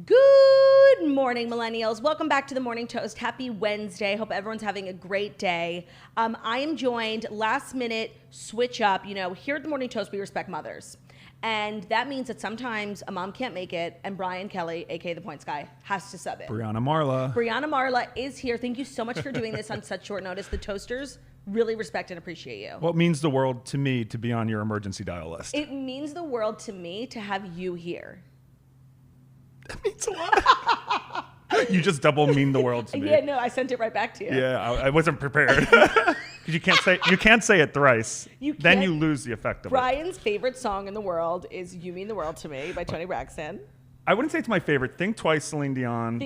Good morning, millennials. Welcome back to the Morning Toast. Happy Wednesday. Hope everyone's having a great day. I am joined last minute switch up. You know, here at the Morning Toast, we respect mothers. And that means that sometimes a mom can't make it, and Brian Kelly, aka the Points Guy, has to sub in. Brianna Marla is here. Thank you so much for doing this on such short notice. The Toasters really respect and appreciate you. Well, it means the world to me to be on your emergency dial list. It means the world to me to have you here. That means a lot. You just double mean the world to me. Yeah, no, I sent it right back to you. Yeah, I wasn't prepared. Because you can't say it thrice. Then you lose the effect of it. Brian's favorite song in the world is "You Mean the World to Me" by Toni Braxton. I wouldn't say it's my favorite. Think Twice, Celine Dion.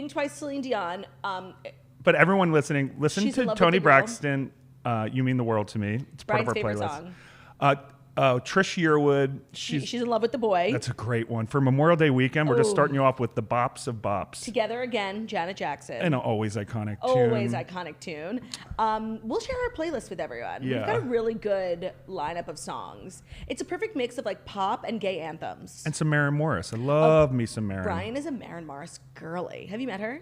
But everyone listening, listen to Toni Braxton. You Mean the World to Me. It's part Brian's of our favorite playlist. song. Trish Yearwood. She's in love with the boy. That's a great one. For Memorial Day weekend, we're just starting you off with the bops of bops. Together Again, Janet Jackson. And an always iconic tune. We'll share our playlist with everyone. Yeah. We've got a really good lineup of songs. It's a perfect mix of like pop and gay anthems. And some Maren Morris. I love me some Maren. Brian is a Maren Morris girly. Have you met her?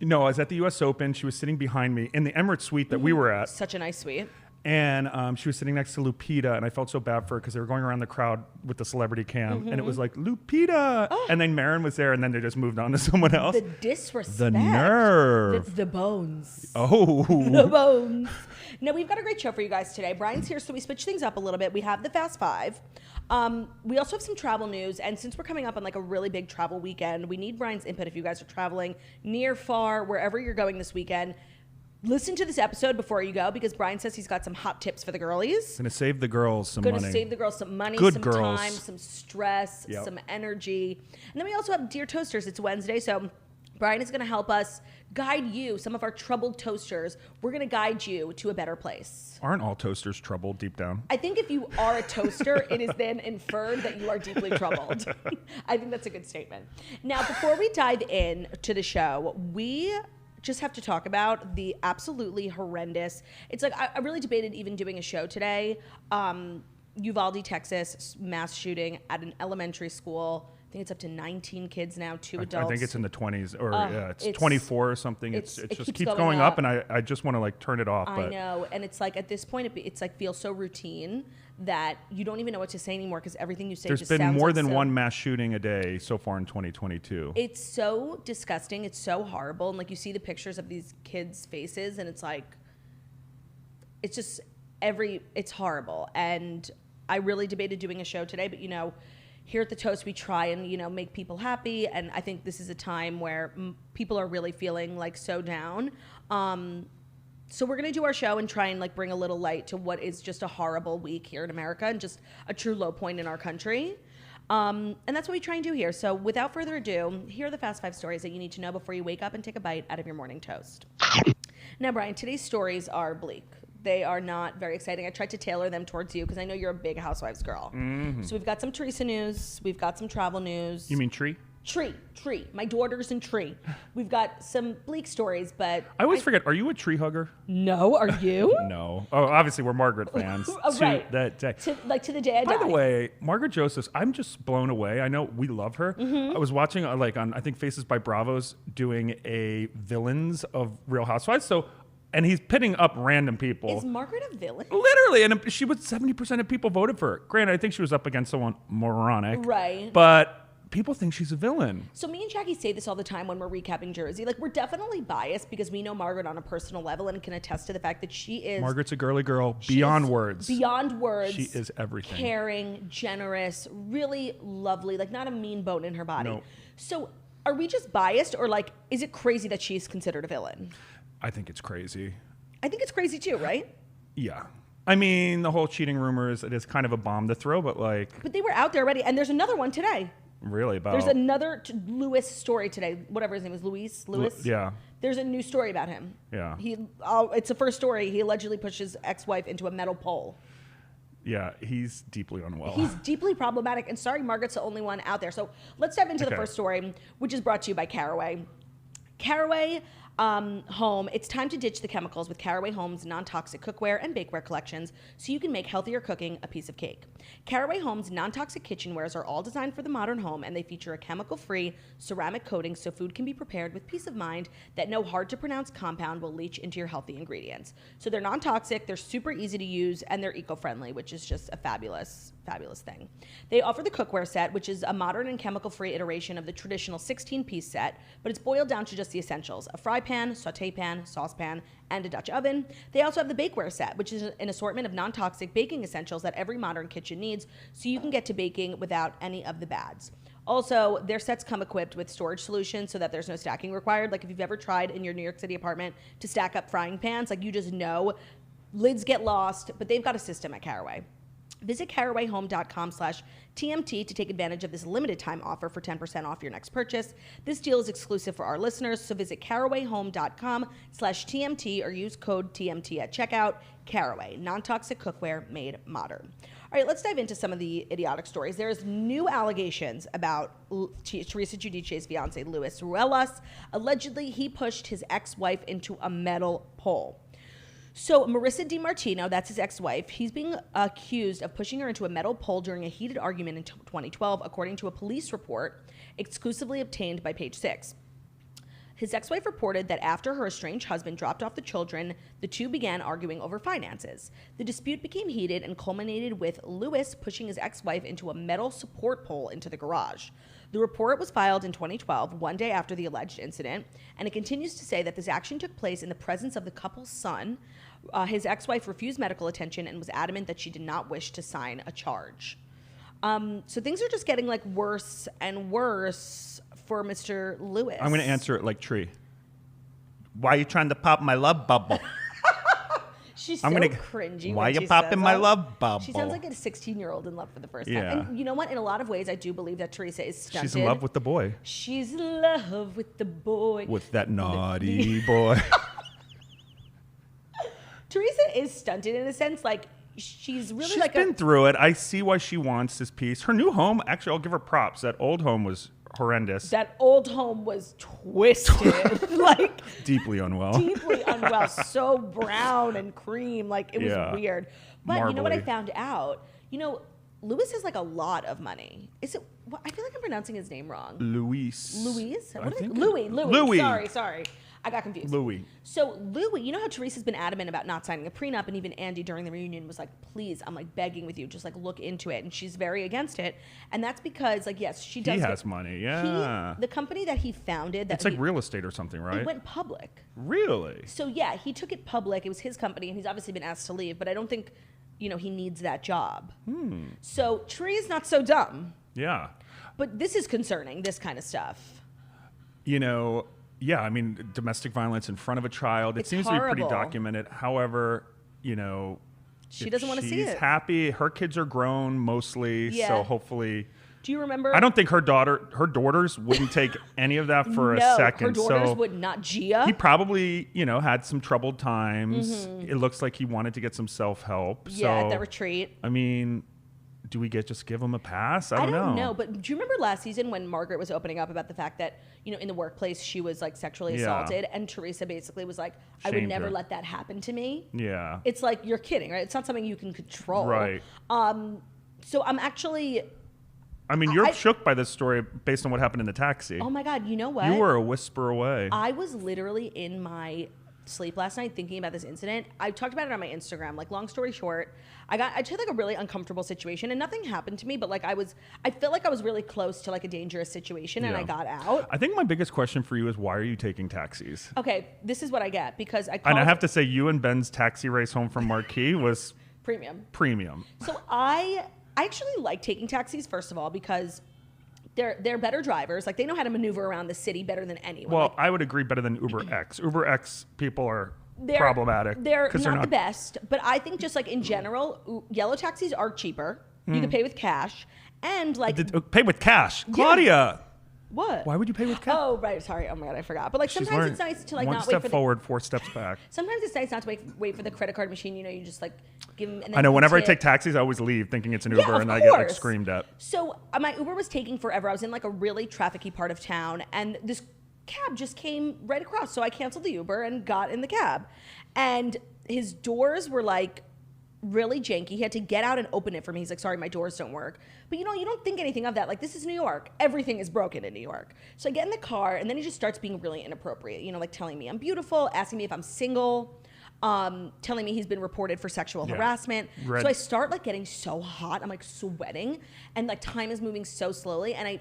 No, I was at the U.S. Open. She was sitting behind me in the Emirates suite that we were at. Such a nice suite. And she was sitting next to Lupita, and I felt so bad for her because they were going around the crowd with the celebrity cam, and it was like, Lupita! Oh. And then Maren was there, and then they just moved on to someone else. The disrespect. The nerve. The bones. Oh. The bones. Now, we've got a great show for you guys today. Brian's here, so we switch things up a little bit. We have the Fast Five. We also have some travel news, and since we're coming up on like a really big travel weekend, we need Brian's input if you guys are traveling near, far, wherever you're going this weekend. Listen to this episode before you go because Brian says he's got some hot tips for the girlies. Gonna save the girls some money. Gonna save the girls some money, Good some girls. time, some stress, some energy. And then we also have Dear Toasters. It's Wednesday, so Brian is gonna help us guide you, some of our troubled toasters. We're gonna guide you to a better place. Aren't all toasters troubled deep down? I think if you are a toaster, it is then inferred that you are deeply troubled. I think that's a good statement. Now, before we dive in to the show, we just have to talk about the absolutely horrendous. It's like I really debated even doing a show today. Uvalde, Texas, mass shooting at an elementary school. I think it's up to 19 kids now, 2 adults. I think it's in the 20s, or it's 24 or something. It just keeps going up, and I just want to like turn it off. I know, and it's like at this point, it's like feels so routine that you don't even know what to say anymore because everything you say just sounds like There's been more than one mass shooting a day so far in 2022. It's so disgusting. It's so horrible. And like you see the pictures of these kids' faces and it's like, it's just it's horrible. And I really debated doing a show today, but you know, here at the Toast, we try and, you know, make people happy. And I think this is a time where people are really feeling like so down. So we're going to do our show and try and like bring a little light to what is just a horrible week here in America and just a true low point in our country. And that's what we try and do here. So without further ado, here are the Fast Five stories that you need to know before you wake up and take a bite out of your morning toast. Now, Brian, today's stories are bleak. They are not very exciting. I tried to tailor them towards you because I know you're a big Housewives girl. Mm-hmm. So we've got some Teresa news. We've got some travel news. You mean Tree? Tree. My daughter's in Tree. We've got some bleak stories, but I always forget. Are you a tree hugger? No, are you? No. Oh, obviously we're Margaret fans. Oh, right. That day. To the day I die. By the way, Margaret Josephs, I'm just blown away. I know we love her. Mm-hmm. I was watching like on I think Faces by Bravos doing a villains of Real Housewives. And he's pitting up random people. Is Margaret a villain? Literally, and she was 70% of people voted for her. Granted, I think she was up against someone moronic. Right. But people think she's a villain. So me and Jackie say this all the time when we're recapping Jersey. Like, we're definitely biased because we know Margaret on a personal level and can attest to the fact that she is... Margaret's a girly girl beyond words. Beyond words. She is everything. Caring, generous, really lovely, like not a mean bone in her body. No. So are we just biased or like, is it crazy that she's considered a villain? I think it's crazy. I think it's crazy too, right? Yeah. I mean, the whole cheating rumors, it is kind of a bomb to throw, but like... But they were out there already, and there's another one today. Really? About... There's another Lewis story today. Whatever his name is, Lewis? Yeah. There's a new story about him. Yeah. It's the first story. He allegedly pushed his ex-wife into a metal pole. Yeah, he's deeply unwell. He's deeply problematic, and sorry, Margaret's the only one out there. So let's dive into the first story, which is brought to you by Caraway. Caraway, home, it's time to ditch the chemicals with Caraway Home's non-toxic cookware and bakeware collections so you can make healthier cooking a piece of cake. Caraway Home's non-toxic kitchenwares are all designed for the modern home, and they feature a chemical-free ceramic coating so food can be prepared with peace of mind that no hard-to-pronounce compound will leach into your healthy ingredients. So they're non-toxic, they're super easy to use, and they're eco-friendly, which is just a fabulous thing. They offer the cookware set, which is a modern and chemical-free iteration of the traditional 16-piece set, but it's boiled down to just the essentials: a fry pan, saute pan, saucepan, and a Dutch oven. They also have the bakeware set, which is an assortment of non-toxic baking essentials that every modern kitchen needs, so you can get to baking without any of the bads. Also, their sets come equipped with storage solutions so that there's no stacking required. Like if you've ever tried in your New York City apartment to stack up frying pans, like you just know lids get lost, but they've got a system at Caraway. Visit carawayhome.com/TMT to take advantage of this limited time offer for 10% off your next purchase. This deal is exclusive for our listeners, so visit carawayhome.com/TMT or use code TMT at checkout. Caraway, non-toxic cookware made modern. All right, let's dive into some of the idiotic stories. There's new allegations about Teresa Giudice's fiance, Luis Ruelas. Allegedly, he pushed his ex-wife into a metal pole. So Marissa DiMartino, that's his ex-wife, he's being accused of pushing her into a metal pole during a heated argument in 2012, according to a police report exclusively obtained by Page Six. His ex-wife reported that after her estranged husband dropped off the children, the two began arguing over finances. The dispute became heated and culminated with Luis pushing his ex-wife into a metal support pole into the garage. The report was filed in 2012, one day after the alleged incident, and it continues to say that this action took place in the presence of the couple's son. His ex-wife refused medical attention and was adamant that she did not wish to sign a charge. So things are just getting like worse and worse for Mr. Lewis. I'm going to answer it like Tree. Why are you trying to pop my love bubble? She's so cringy. Why you popping my love bubble? She sounds like a 16-year-old in love for the first time. Yeah. And you know what? In a lot of ways, I do believe that Teresa is stunted. She's in love with the boy. She's in love with the boy. With that naughty boy. Teresa is stunted in a sense, like she's really She's been through it. I see why she wants this piece. Her new home, actually, I'll give her props. That old home was horrendous. That old home was twisted, like deeply unwell. Deeply unwell. So brown and cream, like it was weird. But Marbly. You know what I found out? You know, Lewis has like a lot of money. Is it? I feel like I'm pronouncing his name wrong. Louis. Louis. Sorry. I got confused. Louis. So Louis, you know how Teresa's been adamant about not signing a prenup, and even Andy during the reunion was like, please, I'm like begging with you, just like look into it. And she's very against it. And that's because like, yes, she does. He has money, yeah. The company that he founded. It's like real estate or something, right? It went public. Really? So yeah, he took it public. It was his company, and he's obviously been asked to leave, but I don't think, you know, he needs that job. So Teresa's not so dumb. Yeah. But this is concerning, this kind of stuff. You know, yeah, I mean, domestic violence in front of a child, it seems horrible. to be pretty documented. However, you know, she doesn't want to see it. She's happy. Her kids are grown mostly, so hopefully. Do you remember? I don't think her daughters wouldn't take any of that for a second. Her daughters would not. Gia? He probably, you know, had some troubled times. It looks like he wanted to get some self-help. Yeah, at that retreat. I mean, do we just give him a pass? I don't know. But do you remember last season when Margaret was opening up about the fact that, you know, in the workplace she was like sexually assaulted, and Teresa basically was like, I would never let that happen to me. Yeah. It's like, you're kidding, right? It's not something you can control. Right. So I'm actually... I mean, you're shook by this story based on what happened in the taxi. Oh my God, you know what? You were a whisper away. I was literally in my sleep last night thinking about this incident. I talked about it on my Instagram. Like, long story short, I just had like a really uncomfortable situation, and nothing happened to me, but like I felt like I was really close to like a dangerous situation, and I got out. I think my biggest question for you is, why are you taking taxis? Okay, this is what I get, because and I have to say, you and Ben's taxi race home from Marquee was premium. So I actually like taking taxis, first of all, because they're better drivers. Like, they know how to maneuver around the city better than anyone. Well, like, I would agree, better than Uber X. Uber X people are problematic. They're not the best, but I think just like in general, yellow taxis are cheaper. You can pay with cash, and like pay with cash. Claudia. What? Why would you pay with cash? Oh, right. Sorry. Oh my God, I forgot. But like sometimes it's nice to like not wait for one step forward, 4 steps back. Sometimes it's nice not to wait for the credit card machine. You know, you just like give them. And then I know. Whenever I take taxis, I always leave thinking it's an Uber, and I get like screamed at. So my Uber was taking forever. I was in like a really trafficy part of town, and this cab just came right across. So I canceled the Uber and got in the cab. And his doors were like really janky. He had to get out and open it for me. He's like, sorry, my doors don't work. But you know, you don't think anything of that. Like, this is New York. Everything is broken in New York. So I get in the car, and then he just starts being really inappropriate. You know, like telling me I'm beautiful, asking me if I'm single, telling me he's been reported for sexual harassment. So I start like getting so hot. I'm like sweating, and like time is moving so slowly. And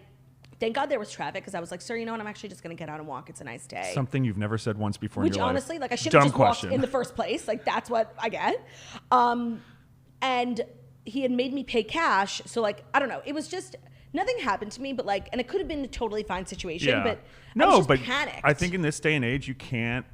thank God there was traffic, because I was like, sir, you know what? I'm actually just going to get out and walk. It's a nice day. Something you've never said once before in your life. Which honestly, like I should have just walked in the first place. Like that's what I get. And he had made me pay cash. So like, I don't know. It was just, nothing happened to me, but like, and it could have been a totally fine situation, but I was just panicked. I think in this day and age, you can't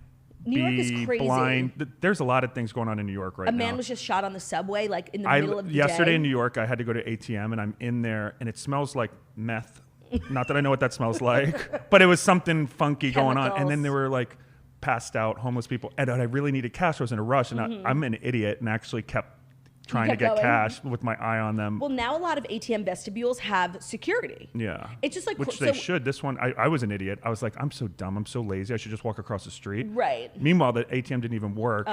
New York is crazy. Blind. There's a lot of things going on in New York right now. A man was just shot on the subway, like in the middle of the yesterday day. In New York, I had to go to ATM, and I'm in there, and it smells like meth. Not that I know what that smells like, but it was something funky going on. And then there were like passed out homeless people, and I really needed cash. I was in a rush, and I'm an idiot, and actually kept trying to get cash with my eye on them. Well, now a lot of ATM vestibules have security. Yeah. It's just like... Which they should. This one, I was an idiot. I was like, I'm so dumb. I'm so lazy. I should just walk across the street. Right. Meanwhile, the ATM didn't even work.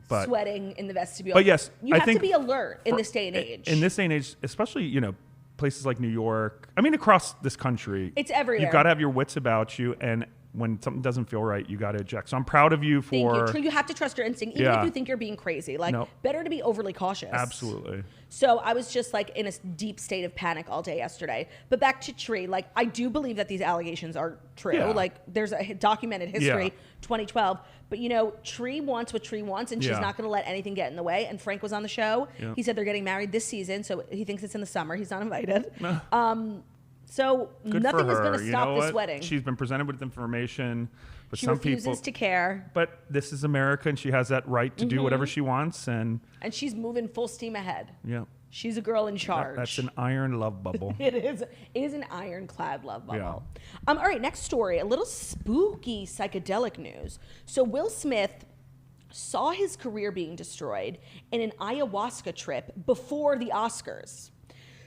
But sweating in the vestibule. But yes, you have to be alert in this day and age. In this day and age, especially, you know, places like New York. I mean, across this country. It's everywhere. You've got to have your wits about you, and when something doesn't feel right, you got to eject. So I'm proud of you for... Thank you. You have to trust your instinct, even if you think you're being crazy. Like, better to be overly cautious. Absolutely. So I was just like in a deep state of panic all day yesterday. But back to Tree, like I do believe that these allegations are true. Yeah. Like there's a documented history, 2012. But you know, Tree wants what Tree wants, and she's not going to let anything get in the way. And Frank was on the show. Yeah. He said they're getting married this season, so he thinks it's in the summer. He's not invited. So good nothing is going to stop this wedding. She's been presented with information, but she some refuses people to care. But this is America, and she has that right to do whatever she wants, and she's moving full steam ahead. Yeah, she's a girl in charge. That's an iron love bubble. It is an ironclad love bubble. Yeah. All right, next story. A little spooky psychedelic news. So Will Smith saw his career being destroyed in an ayahuasca trip before the Oscars.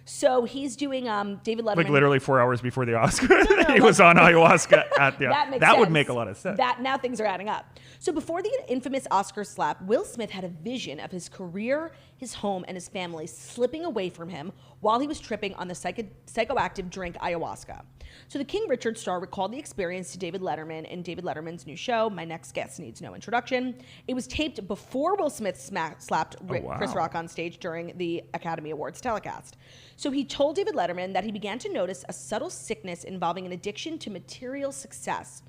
So he's doing David Letterman. Like literally 4 hours before the Oscars, he was on ayahuasca at the. That would make a lot of sense. Now things are adding up. So before the infamous Oscar slap, Will Smith had a vision of his career, his home, and his family slipping away from him while he was tripping on the psychoactive drink ayahuasca. So the King Richard star recalled the experience to David Letterman in David Letterman's new show, My Next Guest Needs No Introduction. It was taped before Will Smith slapped Chris Rock on stage during the Academy Awards telecast. So he told David Letterman that he began to notice a subtle sickness involving an addiction to material success.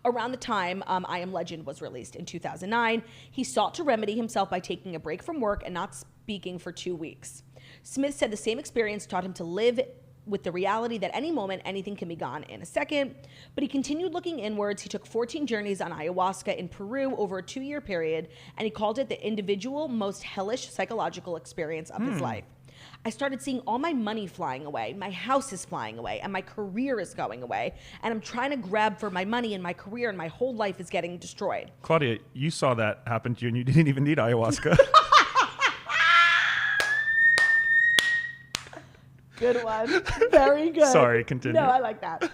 Around the time I Am Legend was released in 2009, he sought to remedy himself by taking a break from work and not speaking for 2 weeks. Smith said the same experience taught him to live with the reality that any moment, anything can be gone in a second. But he continued looking inwards. He took 14 journeys on ayahuasca in Peru over a 2-year period, and he called it the individual, most hellish psychological experience of his life. I started seeing all my money flying away, my house is flying away, and my career is going away. And I'm trying to grab for my money and my career, and my whole life is getting destroyed. Claudia, you saw that happen to you, and you didn't even need ayahuasca. Good one. Very good. Sorry, continue. No, I like that.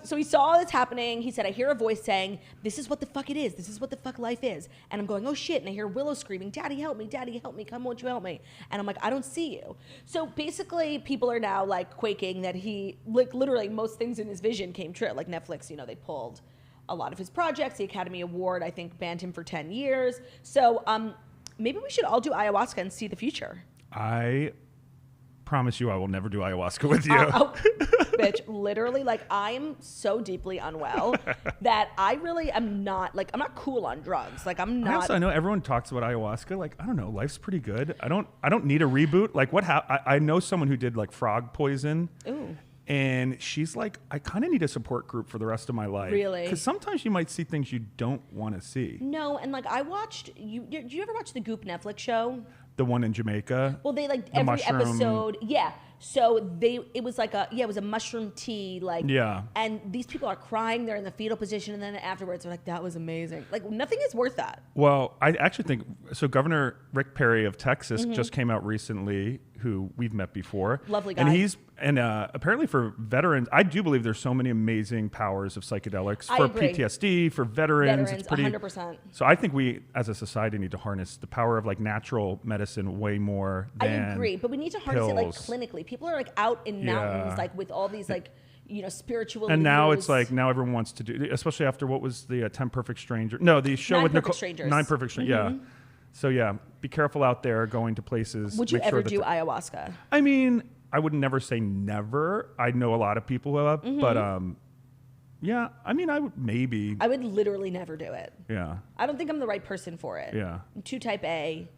So he saw all this happening. He said, I hear a voice saying, this is what the fuck it is. This is what the fuck life is. And I'm going, oh shit. And I hear Willow screaming, Daddy, help me. Daddy, help me. Come, won't you help me? And I'm like, I don't see you. So basically people are now like quaking that he, like literally most things in his vision came true. Like Netflix, you know, they pulled a lot of his projects. The Academy Award, I think, banned him for 10 years. So maybe we should all do ayahuasca and see the future. I promise you I will never do ayahuasca with you. Bitch, literally, like I'm so deeply unwell that I really am not, like I'm not cool on drugs. Like I'm not. I know everyone talks about ayahuasca. Like, I don't know, life's pretty good. I don't need a reboot. Like I know someone who did like frog poison. Ooh. And she's like, I kind of need a support group for the rest of my life. Really? Because sometimes you might see things you don't want to see. No, and like I watched, did you ever watch the Goop Netflix show? The one in Jamaica? Well, they like every mushroom episode. Yeah. So it was like it was a mushroom tea. Like, yeah. And these people are crying. They're in the fetal position. And then afterwards they're like, that was amazing. Like nothing is worth that. Well, I actually think, so Governor Rick Perry of Texas just came out recently, who we've met before. Lovely guy. And apparently for veterans, I do believe there's so many amazing powers of psychedelics for agree. PTSD, for veterans. It's pretty, 100%. So I think we, as a society, need to harness the power of like natural medicine way more than I agree, but we need to harness it like pills. clinically. People are like out in mountains, like with all these like, spiritual. And now leaders. it's like, now everyone wants to do, especially after what was the 10 Perfect Stranger. No, the show 9 with Perfect Nicole. Strangers. 9 Perfect Strangers, yeah. So yeah, be careful out there going to places. Would you Make ever sure that do ayahuasca? I mean, I would never say never. I know a lot of people who have, but yeah, I mean, I would maybe. I would literally never do it. Yeah. I don't think I'm the right person for it. Yeah. I'm too type A.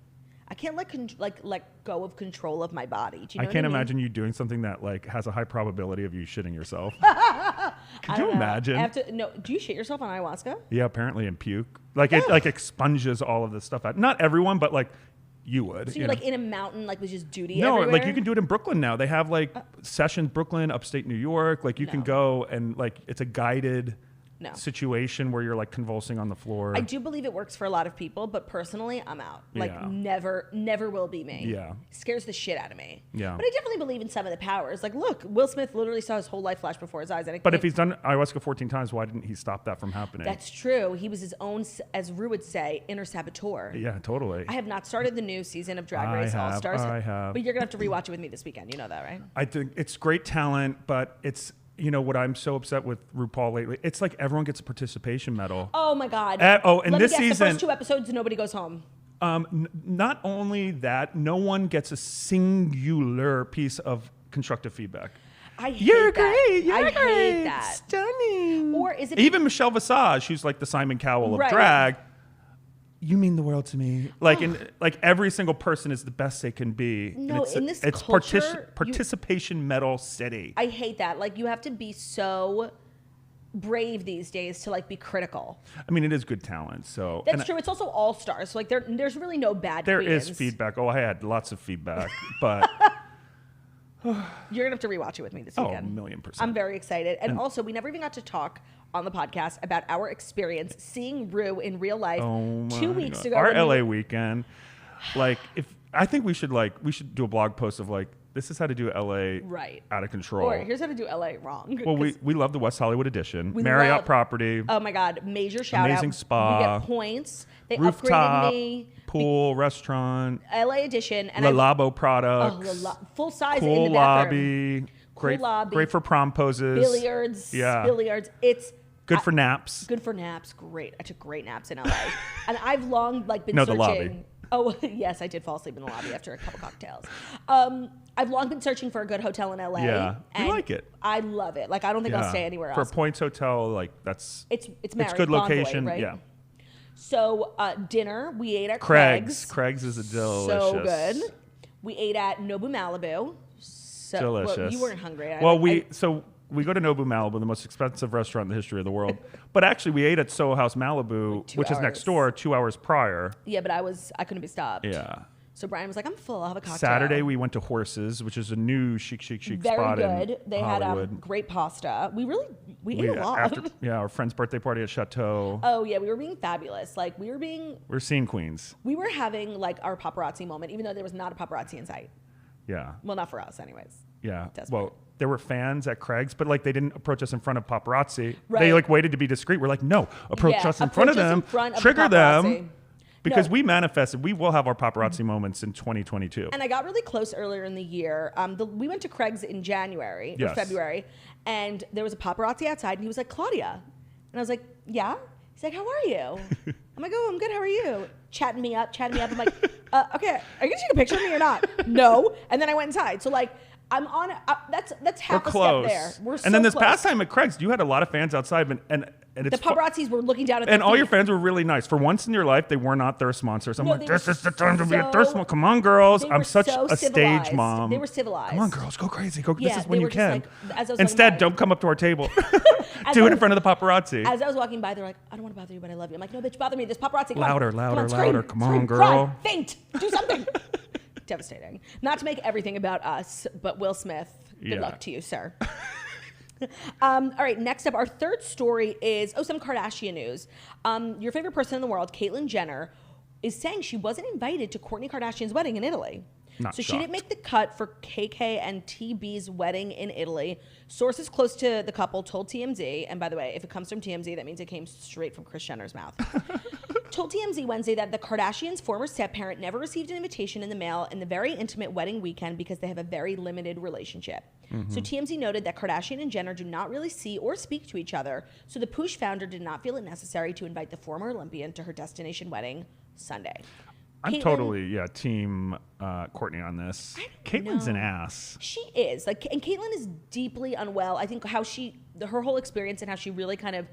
I can't let go of control of my body. Do you know I can't what I mean? imagine you doing something that like has a high probability of you shitting yourself. Could I you don't know. imagine? I have to, no, do you shit yourself on ayahuasca? Yeah, apparently in puke. Like it like expunges all of this stuff out. Not everyone, but like you would. So you're like in a mountain, like with just duty No, everywhere? like you can do it in Brooklyn now. They have like sessions, Brooklyn, upstate New York. Like you can No. go and like it's a guided No. situation where you're like convulsing on the floor. I do believe it works for a lot of people, but personally, I'm out. Like, Yeah. never will be me. Yeah. Scares the shit out of me. Yeah. But I definitely believe in some of the powers. Like, look, Will Smith literally saw his whole life flash before his eyes. And But if he's done ayahuasca 14 times, why didn't he stop that from happening? That's true. He was his own, as Rue would say, inner saboteur. Yeah, totally. I have not started the new season of Drag I Race have, All-Stars. I have. But you're going to have to rewatch it with me this weekend. You know that, right? I think it's great talent, but it's, you know, what I'm so upset with RuPaul lately, it's like everyone gets a participation medal. Oh, my God. And Let this me guess, season, the first 2 episodes, nobody goes home. not only that, no one gets a singular piece of constructive feedback. I hate You're that. great. You're I great. hate that. Stunning. Or is it even Michelle Visage, who's like the Simon Cowell of Right. drag? You mean the world to me. Like, like every single person is the best they can be. And No, in this culture, participation medal city. I hate that. Like, you have to be so brave these days to like be critical. I mean, it is good talent. So That's true. It's also all stars. So like there's really no bad there queens. is feedback. Oh, I had lots of feedback, but You're gonna have to rewatch it with me this oh, weekend. 1,000,000%. I'm very excited. And also, we never even got to talk on the podcast about our experience seeing Rue in real life Oh 2 my weeks God. ago. Our when we LA were- weekend. Like, if I think we should do a blog post of like, this is how to do LA Right. out of control. Or here's how to do LA wrong. Well, 'Cause- we love the West Hollywood edition, We Marriott love- property, oh my God, major shout Amazing out. spa, We get points. They rooftop, upgraded me. pool, restaurant, LA edition. And Le Labo products, full size cool in the bathroom. lobby, Cool lobby. great for prom poses, Billiards. Yeah. Billiards. It's good for naps. good for naps. Great. I took great naps in LA. And I've long like been No, searching. the lobby. Oh, yes, I did fall asleep in the lobby after a couple cocktails. I've long been searching for a good hotel in LA. Yeah, we and like it. I love it. Like, I don't think I'll stay anywhere For else. a Points Hotel, like that's It's it's Marriott, good Bonvoy, location. right? Yeah, So we ate at Craig's. Craig's. Craig's is a delicious. So good. We ate at Nobu Malibu. So, well, Delicious. you weren't hungry. Well, we go to Nobu Malibu, the most expensive restaurant in the history of the world. But actually, we ate at Soho House Malibu, Like 2 which is next hours. door, 2 hours prior. Yeah, but I couldn't be stopped. Yeah. So Brian was like, I'm full. I'll have a cocktail. Saturday, we went to Horses, which is a new chic Very spot good. in They Hollywood. had great pasta. We ate a lot. Our friend's birthday party at Chateau. Oh yeah, we were being fabulous. Like We're seeing Queens. we were having like our paparazzi moment, even though there was not a paparazzi in sight. Yeah. Well, not for us, anyways. Yeah. Desperate. Well, there were fans at Craig's, but like they didn't approach us in front of paparazzi. Right. They like waited to be discreet. We're like, no, approach us in front of approach us in them, front of trigger the paparazzi. them. Because No. we manifested, we will have our paparazzi moments in 2022. And I got really close earlier in the year. We went to Craig's in January or Yes. February, and there was a paparazzi outside, and he was like, Claudia. And I was like, yeah? He's like, how are you? I'm like, oh, I'm good. How are you? Chatting me up. I'm like, okay, are you going to take a picture of me or not? No. And then I went inside. So, like, I'm on, that's half We're a close. step there. We're so and then this close. past time at Craig's, you had a lot of fans outside, and it's The paparazzis were looking down at and their all feet. your fans were really nice. For once in your life, they were not thirst monsters. I'm No, like, they this were is the time to be a so- thirst monster. Come on, girls. they I'm were such so a stage civilized. mom. They were civilized. Come on, girls, go crazy. This Yeah, is when they you were just can. like- as I was Instead, walking by- don't come up to our table. As Do I it in was- front of the paparazzi. As I was walking by, they're like, I don't want to bother you, but I love you. I'm like, no, bitch, bother me. There's paparazzi. Come Louder, on. louder, Come on, scream, louder. Come on, scream, girl. Cry, faint. Do something. Devastating. Not to make everything about us, but Will Smith. Good Yeah. luck to you, sir. All right, next up, our third story is, some Kardashian news. Your favorite person in the world, Caitlyn Jenner, is saying she wasn't invited to Kourtney Kardashian's wedding in Italy. Not so shocked. she didn't make the cut for KK and TB's wedding in Italy. Sources close to the couple told TMZ, and by the way, if it comes from TMZ, that means it came straight from Kris Jenner's mouth. Told TMZ Wednesday that the Kardashians' former step-parent never received an invitation in the mail in the very intimate wedding weekend because they have a very limited relationship. So TMZ noted that Kardashian and Jenner do not really see or speak to each other, so the Poosh founder did not feel it necessary to invite the former Olympian to her destination wedding Sunday. I'm Caitlyn, totally team Kourtney on this. Caitlyn's an ass. She is and Caitlyn is deeply unwell. I think her whole experience and how she really kind of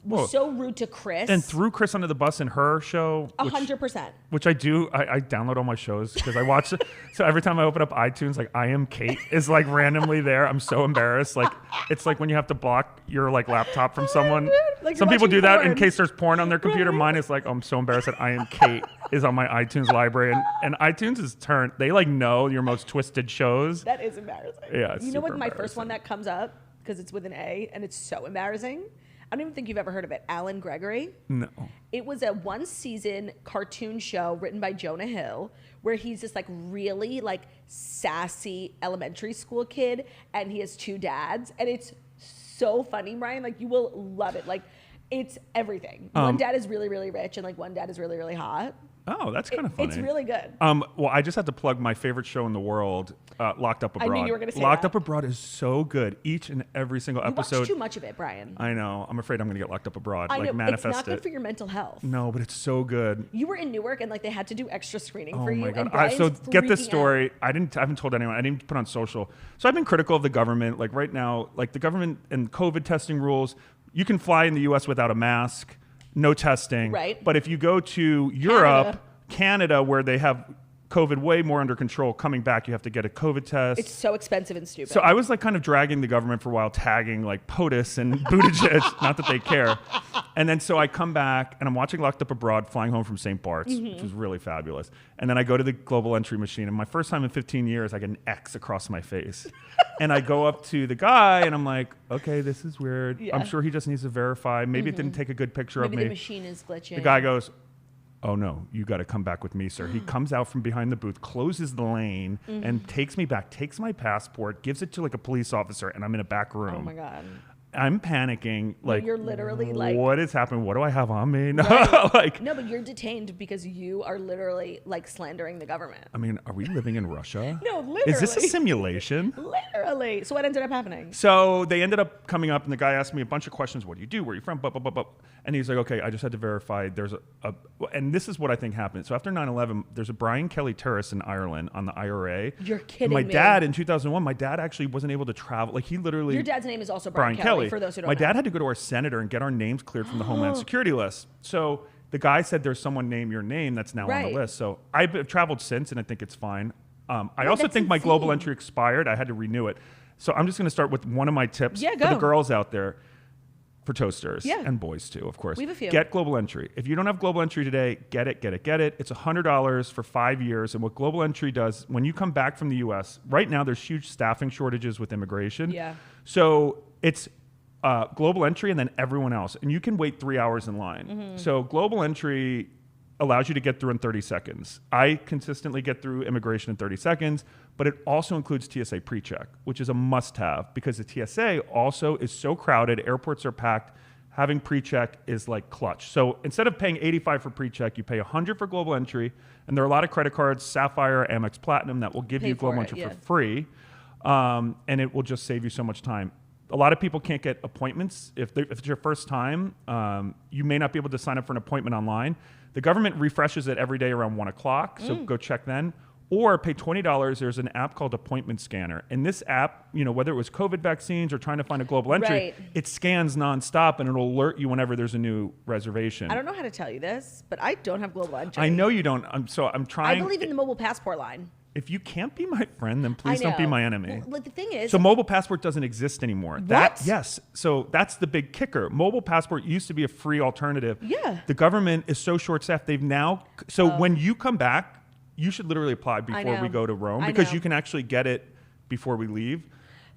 was so rude to Kris and threw Kris under the bus in her show. 100%. Which I do. I download all my shows because I watch it. So every time I open up iTunes, like I Am Kate is like randomly there. I'm so embarrassed. Like it's like when you have to block your like laptop from someone. Like some people do that porn. in case there's porn on their computer. Right. Mine is like, I'm so embarrassed that I Am Kate is on my iTunes library, and iTunes is turned. They like know your most twisted shows. That is embarrassing. Yeah, it's you know what? super My first embarrassing. one that comes up because it's with an A and it's so embarrassing. I don't even think you've ever heard of it. Alan Gregory. No. It was a one-season cartoon show written by Jonah Hill where he's this like really like sassy elementary school kid and he has two dads and it's so funny, Brian. Like you will love it. Like it's everything. One dad is really, really rich and like one dad is really, really hot. Oh, that's kind of funny. It's really good. Well, I just had to plug my favorite show in the world, Locked Up Abroad. I knew you were going to say Locked that. Up Abroad is so good. Each and every single You episode. watch too much of it, Brian. I know. I'm afraid I'm going to get locked up abroad. I know. Like manifest it's not good it. for your mental health. No, but it's so good. You were in Newark and like they had to do extra screening for Oh you. my god! And Brian's So get this freaking story. I haven't told anyone. I didn't put on social. So I've been critical of the government. Like right now, like the government and COVID testing rules. You can fly in the U.S. without a mask, no testing. Right. But if you go to Europe, Canada, where they have COVID way more under control, coming back, you have to get a COVID test. It's so expensive and stupid. So I was like kind of dragging the government for a while, tagging like POTUS and Buttigieg, not that they care. And then so I come back and I'm watching Locked Up Abroad, flying home from St. Bart's, which was really fabulous. And then I go to the global entry machine, and my first time in 15 years, I get an X across my face. And I go up to the guy and I'm like, okay, this is weird. Yeah. I'm sure he just needs to verify. Maybe it didn't take a good picture Maybe of me. the machine is glitching. The guy goes, oh no, you got to come back with me, sir. He comes out from behind the booth, closes the lane, and takes me back, takes my passport, gives it to like a police officer, and I'm in a back room. Oh my god. I'm panicking. Like, you're literally like, what is happening? What do I have on me? No, Right. like, No, but you're detained because you are literally like slandering the government. I mean, are we living in Russia? No, literally. Is this a simulation? Literally. So what ended up happening? So they ended up coming up, and the guy asked me a bunch of questions. What do you do? Where are you from? Blah, blah, blah, blah. And he's like, okay, I just had to verify there's and this is what I think happened. So after 9/11, there's a Brian Kelly terrorist in Ireland on the IRA. You're kidding my me. dad in 2001, my dad actually wasn't able to travel. Like he literally. Your dad's name is also Brian Kelly, for those who don't My know. dad had to go to our senator and get our names cleared from the Homeland Security list. So the guy said there's someone named your name that's now on Right. the list. So I've traveled since, and I think it's fine. I No, also that's think my global insane. entry expired. I had to renew it. So I'm just going to start with one of my tips Yeah, for the go. girls out there, for toasters, Yeah. and boys too, of course. We have a few. Get global entry. If you don't have global entry today, get it. It's $100 for 5 years. And what global entry does, when you come back from the U.S., right now there's huge staffing shortages with immigration. Yeah. So it's global entry and then everyone else. And you can wait 3 hours in line. Mm-hmm. So global entry allows you to get through in 30 seconds. I consistently get through immigration in 30 seconds, but it also includes TSA PreCheck, which is a must-have because the TSA also is so crowded, airports are packed, having PreCheck is like clutch. So instead of paying $85 for PreCheck, you pay $100 for global entry, and there are a lot of credit cards, Sapphire, Amex Platinum, that will give Pay you global for entry it, yeah. for free, and it will just save you so much time. A lot of people can't get appointments. If it's your first time, you may not be able to sign up for an appointment online. The government refreshes it every day around 1 o'clock, so go check then. Or pay $20. There's an app called Appointment Scanner. And this app, whether it was COVID vaccines or trying to find a global entry, Right. it scans nonstop and it'll alert you whenever there's a new reservation. I don't know how to tell you this, but I don't have global entry. I know you don't. I'm trying. I believe in the mobile passport line. If you can't be my friend, then please don't be know. my enemy. Well, the thing is, So mobile passport doesn't exist anymore. Yes. So that's the big kicker. Mobile passport used to be a free alternative. Yeah. The government is so short-staffed. They've now. So when you come back, you should literally apply before we know. go to Rome I because know. you can actually get it before we leave.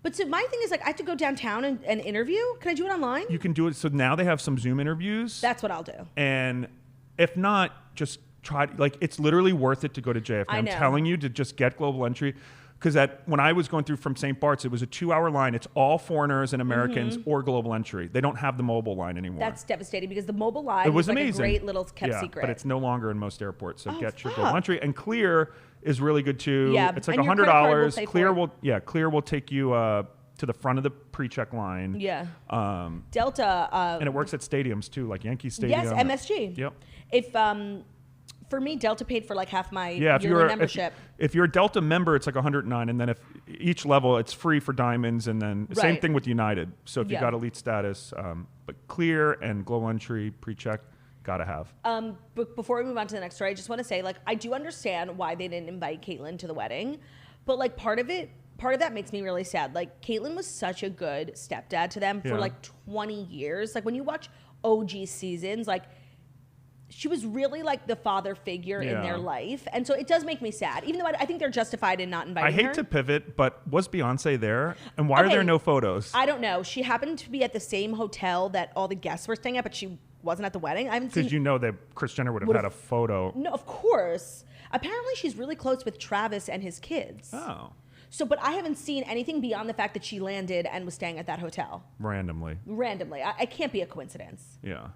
but so my thing is like I have to go downtown and interview. Can I do it online? You can do it. So now they have some Zoom interviews. That's what I'll do. And if not, just it's literally worth it to go to JFK. I'm telling you to just get global entry. Because when I was going through from St. Bart's, it was a 2-hour line. It's all foreigners and Americans or global entry. They don't have the mobile line anymore. That's devastating because the mobile line was like amazing. A great little kept secret. But it's no longer in most airports. So get your global entry. And Clear is really good too. Yeah, it's like $100. Clear will take you to the front of the pre-check line. Yeah. Delta. And it works at stadiums too, like Yankee Stadium. Yes, MSG. Yep. If for me, Delta paid for like half my yearly membership. If you're a Delta member, it's like $109, and then if each level, it's free for diamonds, and then same thing with United. So if you got elite status, but Clear and global entry pre-check, gotta have. But before we move on to the next story, I just want to say, like, I do understand why they didn't invite Caitlyn to the wedding, but like part of that makes me really sad. Like, Caitlyn was such a good stepdad to them for like 20 years. Like, when you watch OG seasons, like, she was really like the father figure in their life. And so it does make me sad, even though I think they're justified in not inviting her. I hate to pivot, but was Beyonce there? And why are there no photos? I don't know. She happened to be at the same hotel that all the guests were staying at, but she wasn't at the wedding. I haven't seen... Because you know that Kris Jenner would have had a photo. No, of course. Apparently she's really close with Travis and his kids. Oh. So, but I haven't seen anything beyond the fact that she landed and was staying at that hotel. Randomly. I can't be a coincidence. Yeah.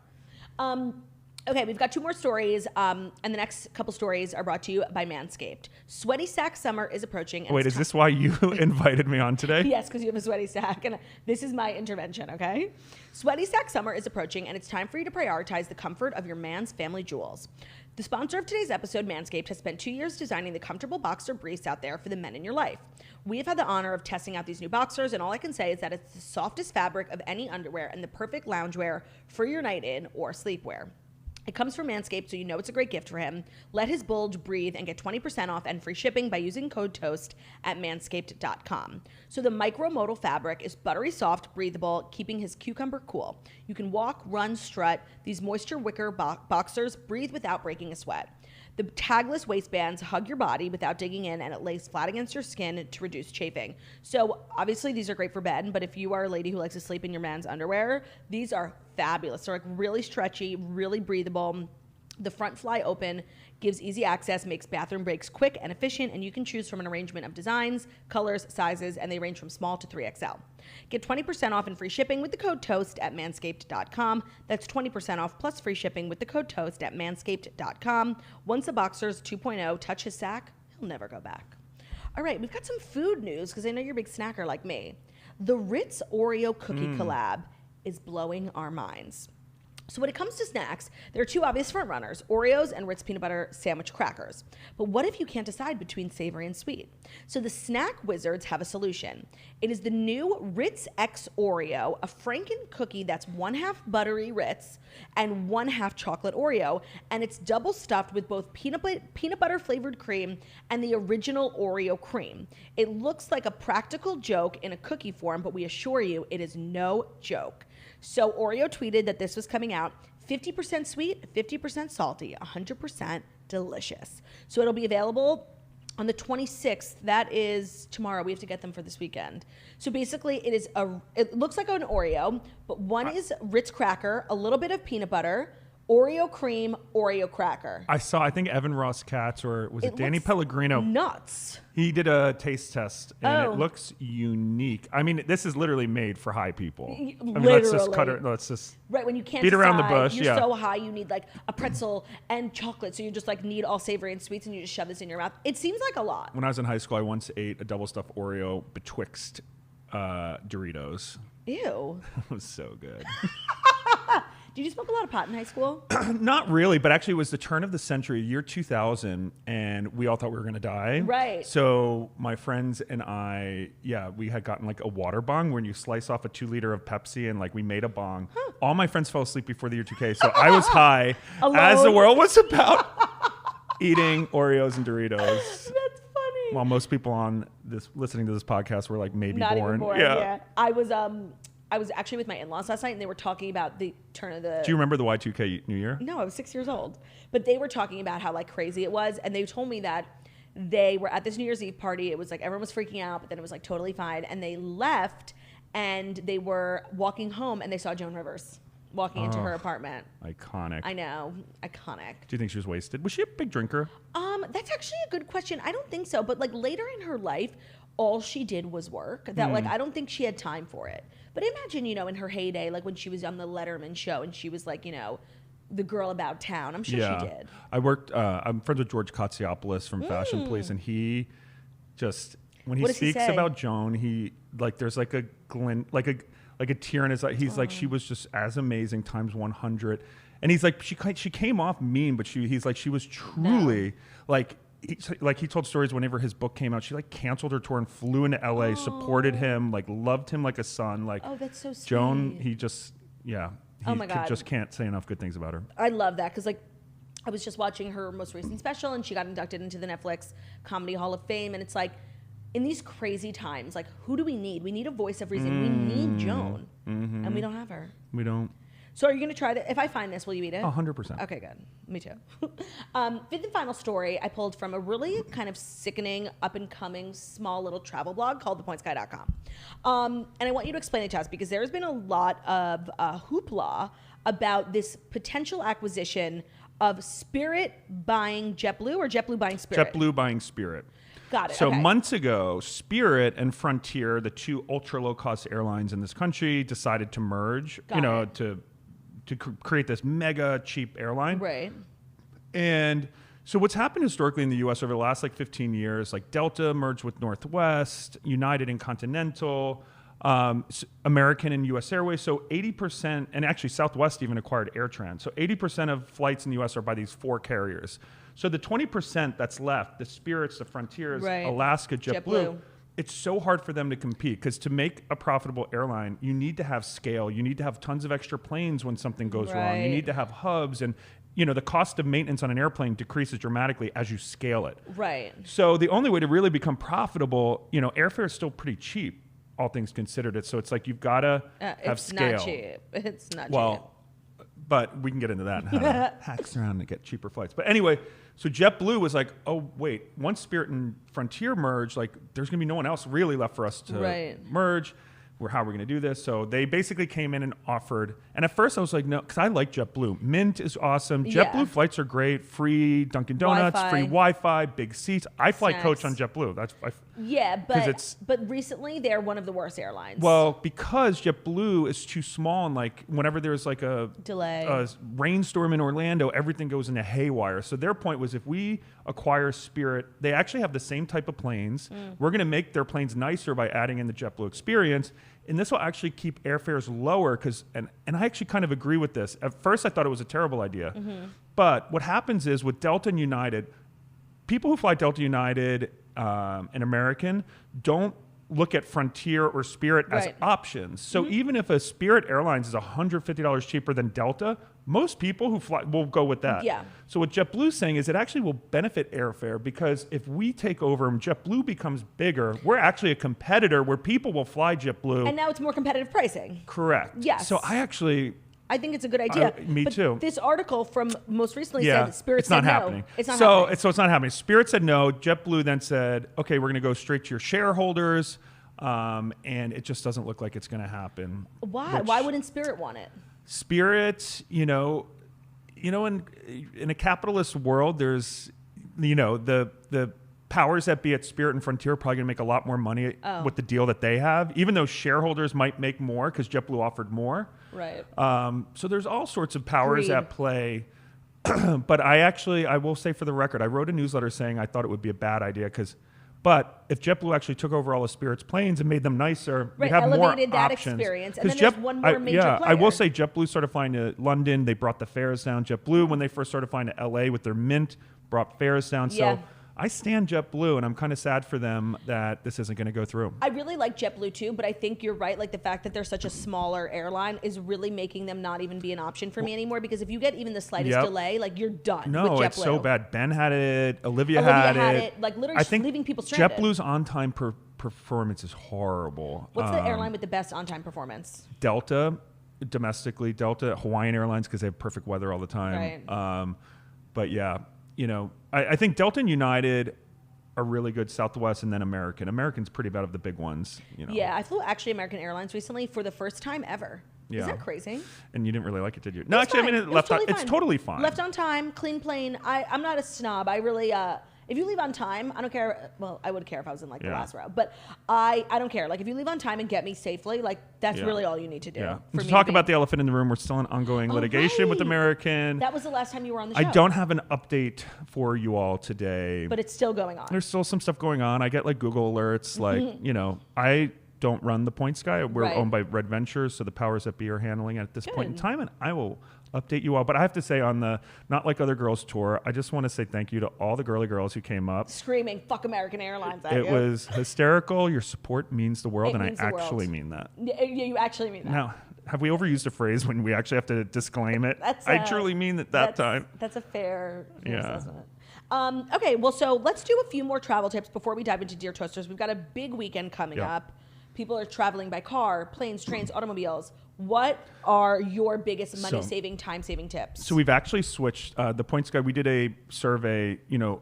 Okay, we've got 2 more stories, and the next couple stories are brought to you by Manscaped. Sweaty sack summer is approaching. Wait, is this why you invited me on today? Yes, because you have a sweaty sack, and this is my intervention, okay? Sweaty sack summer is approaching, and it's time for you to prioritize the comfort of your man's family jewels. The sponsor of today's episode, Manscaped, has spent 2 years designing the comfortable boxer briefs out there for the men in your life. We have had the honor of testing out these new boxers, and all I can say is that it's the softest fabric of any underwear and the perfect loungewear for your night in or sleepwear. It comes from Manscaped, so you know it's a great gift for him. Let his bulge breathe and get 20% off and free shipping by using code TOAST at manscaped.com. So the micromodal fabric is buttery soft, breathable, keeping his cucumber cool. You can walk, run, strut. These moisture wicker boxers breathe without breaking a sweat. The tagless waistbands hug your body without digging in, and it lays flat against your skin to reduce chafing. So obviously these are great for bed, but if you are a lady who likes to sleep in your man's underwear, these are fabulous. They're like really stretchy, really breathable. The front fly open, gives easy access, makes bathroom breaks quick and efficient, and you can choose from an arrangement of designs, colors, sizes, and they range from small to 3XL. Get 20% off and free shipping with the code TOAST at manscaped.com. That's 20% off plus free shipping with the code TOAST at manscaped.com. Once the Boxers 2.0 touch his sack, he'll never go back. All right, we've got some food news because I know you're a big snacker like me. The Ritz-Oreo cookie collab is blowing our minds. So when it comes to snacks, there are 2 obvious front runners, Oreos and Ritz peanut butter sandwich crackers. But what if you can't decide between savory and sweet? So the snack wizards have a solution. It is the new Ritz X Oreo, a Franken cookie that's 1/2 buttery Ritz and 1/2 chocolate Oreo, and it's double stuffed with both peanut butter flavored cream and the original Oreo cream. It looks like a practical joke in a cookie form, but we assure you it is no joke. So Oreo tweeted that this was coming out 50% sweet, 50% salty, 100% delicious. So it'll be available on the 26th. That is tomorrow. We have to get them for this weekend. So basically it looks like an Oreo, but one is Ritz cracker, a little bit of peanut butter, Oreo cream, Oreo cracker. I think Evan Ross Katz, or was it Danny Pellegrino? Nuts. He did a taste test, and it looks unique. I mean, this is literally made for high people. Let's just cut it. Let's just when you can't beat around the bush. You're so high, you need like a pretzel and chocolate, so you just like need all savory and sweets, and you just shove this in your mouth. It seems like a lot. When I was in high school, I once ate a double stuffed Oreo betwixt Doritos. Ew. It was so good. Did you smoke a lot of pot in high school? Not really, but actually it was the turn of the century, year 2000, and we all thought we were going to die. Right. So my friends and I, we had gotten like a water bong when you slice off a 2 liter of Pepsi, and like we made a bong. Huh. All my friends fell asleep before the year 2K, so I was high as the world was about eating Oreos and Doritos. That's funny. While most people listening to this podcast were like maybe Not born. Even born. Yeah. I was actually with my in-laws last night, and they were talking about the turn of the... Do you remember the Y2K New Year? No, I was 6 years old. But they were talking about how like crazy it was, and they told me that they were at this New Year's Eve party. It was like everyone was freaking out, but then it was like totally fine. And they left, and they were walking home, and they saw Joan Rivers. walking into her apartment. Iconic. I know. Iconic. Do you think she was wasted? Was she a big drinker? That's actually a good question. I don't think so. But like later in her life, all she did was work. That like I don't think she had time for it. But imagine, you know, in her heyday, like when she was on the Letterman show and she was like, you know, the girl about town. I'm sure she did. I worked. I'm friends with George Katsiopoulos from Fashion Police, and he just when he speaks about Joan, he like there's like a glint, like a tear in his eye. He's like, she was just as amazing times 100. And he's like, she came off mean, but he's like, she was truly like he told stories whenever his book came out. She like canceled her tour and flew into LA, supported him, like loved him like a son. Like, oh, that's so sweet. Joan, he just, yeah. Oh my God. Just can't say enough good things about her. I love that because like I was just watching her most recent special and she got inducted into the Netflix Comedy Hall of Fame. And it's like, in these crazy times, like who do we need? We need a voice of reason. We need Joan. And we don't have her. We don't. So are you going to try that? If I find this, will you eat it? 100%. Okay, good. Me too. Fifth and final story I pulled from a really kind of sickening, up-and-coming, small little travel blog called thepointsguy.com. And I want you to explain it to us because there's been a lot of hoopla about this potential acquisition of Spirit buying JetBlue or JetBlue buying Spirit? JetBlue buying Spirit. Got it. So okay. months ago, Spirit and Frontier, the two ultra low-cost airlines in this country, decided to merge, to create this mega cheap airline. Right. And so what's happened historically in the U.S. over the last like 15 years, like Delta merged with Northwest, United and Continental, American and U.S. Airways. So 80%, and actually Southwest even acquired AirTran. So 80% of flights in the U.S. are by these four carriers. So the 20% that's left, the Spirits, the Frontiers, right. Alaska, JetBlue, it's so hard for them to compete because to make a profitable airline, you need to have scale. You need to have tons of extra planes when something goes wrong. You need to have hubs, and you know the cost of maintenance on an airplane decreases dramatically as you scale it. Right. So the only way to really become profitable, you know, airfare is still pretty cheap, all things considered. It so it's like you've got to have scale. It's not cheap. It's not cheap. Well, but we can get into that and how to hacks around to get cheaper flights. But anyway, so JetBlue was like, oh, wait, once Spirit and Frontier merge, like there's going to be no one else really left for us to merge. How are we going to do this? So they basically came in and offered. And at first I was like, no, because I like JetBlue. Mint is awesome. JetBlue flights are great. Free Dunkin' Donuts, free Wi-Fi, big seats. I fly coach on JetBlue. But recently they're one of the worst airlines. Well, because JetBlue is too small and like whenever there's like a rainstorm in Orlando, everything goes into haywire. So their point was if we acquire Spirit, they actually have the same type of planes. We're going to make their planes nicer by adding in the JetBlue experience. And this will actually keep airfares lower because, and I actually kind of agree with this. At first, I thought it was a terrible idea. But what happens is with Delta and United, people who fly Delta, United, and American don't look at Frontier or Spirit as options. So even if a Spirit Airlines is $150 cheaper than Delta, most people who fly will go with that. Yeah. So what JetBlue's saying is it actually will benefit airfare because if we take over and JetBlue becomes bigger, we're actually a competitor where people will fly JetBlue. And now it's more competitive pricing. Correct. Yes. So I think it's a good idea. Me too. This article from most recently said that Spirit said happening. No. It's not happening. So it's not happening. Spirit said no. JetBlue then said, okay, we're going to go straight to your shareholders. And it just doesn't look like it's going to happen. Why? Why wouldn't Spirit want it? Spirit, in a capitalist world, there's, the powers that be at Spirit and Frontier are probably going to make a lot more money with the deal that they have, even though shareholders might make more because JetBlue offered more. Right. So there's all sorts of powers at play. But I will say for the record, I wrote a newsletter saying I thought it would be a bad idea but if JetBlue actually took over all of Spirit's planes and made them nicer, we'd have more options. That experience. And then there's one more major player. I will say JetBlue started flying to London. They brought the fares down. JetBlue, when they first started flying to LA with their Mint, brought fares down. Yeah. So I stand JetBlue, and I'm kind of sad for them that this isn't going to go through. I really like JetBlue too, but I think you're right. Like the fact that they're such a smaller airline is really making them not even be an option for me anymore. Because if you get even the slightest delay, like you're done. No, with JetBlue. It's so bad. Ben had it. Olivia had it. Like literally leaving people stranded. JetBlue's on-time performance is horrible. What's the airline with the best on-time performance? Delta, domestically. Delta, Hawaiian Airlines because they have perfect weather all the time. Right. But yeah, I think Delta and United are really good. Southwest and then American. American's pretty bad of the big ones. Yeah, I flew actually American Airlines recently for the first time ever. Yeah. Is that crazy? And you didn't really like it, did you? No, It's actually, fine. I mean, left on, totally it's fine. totally fine. Left on time, clean plane. I'm not a snob. I really, if you leave on time, I don't care. Well, I would care if I was in like the last row, but I don't care. Like if you leave on time and get me safely, like that's really all you need to do. Yeah. For To me talk be- about the elephant in the room, we're still in ongoing litigation with right. American. That was the last time you were on the show. I don't have an update for you all today. But it's still going on. There's still some stuff going on. I get like Google alerts, like, I don't run the Point Sky. We're owned by Red Ventures, so the powers that be are handling it at this point in time, and I will update you all. But I have to say, on the Not Like Other Girls tour, I just want to say thank you to all the girly girls who came up. Screaming, fuck American Airlines at It you. was hysterical. Your support means the world, It and means I the actually world. mean that. Yeah, you actually mean that. Now, have we overused a phrase when we actually have to disclaim it? I truly mean it that time. That's a fair assessment. Yeah. Okay, well, so let's do a few more travel tips before we dive into Dear Toasters. We've got a big weekend coming up. People are traveling by car, planes, trains, automobiles. What are your biggest money-saving, time-saving tips? So we've actually switched the Point Sky. We did a survey.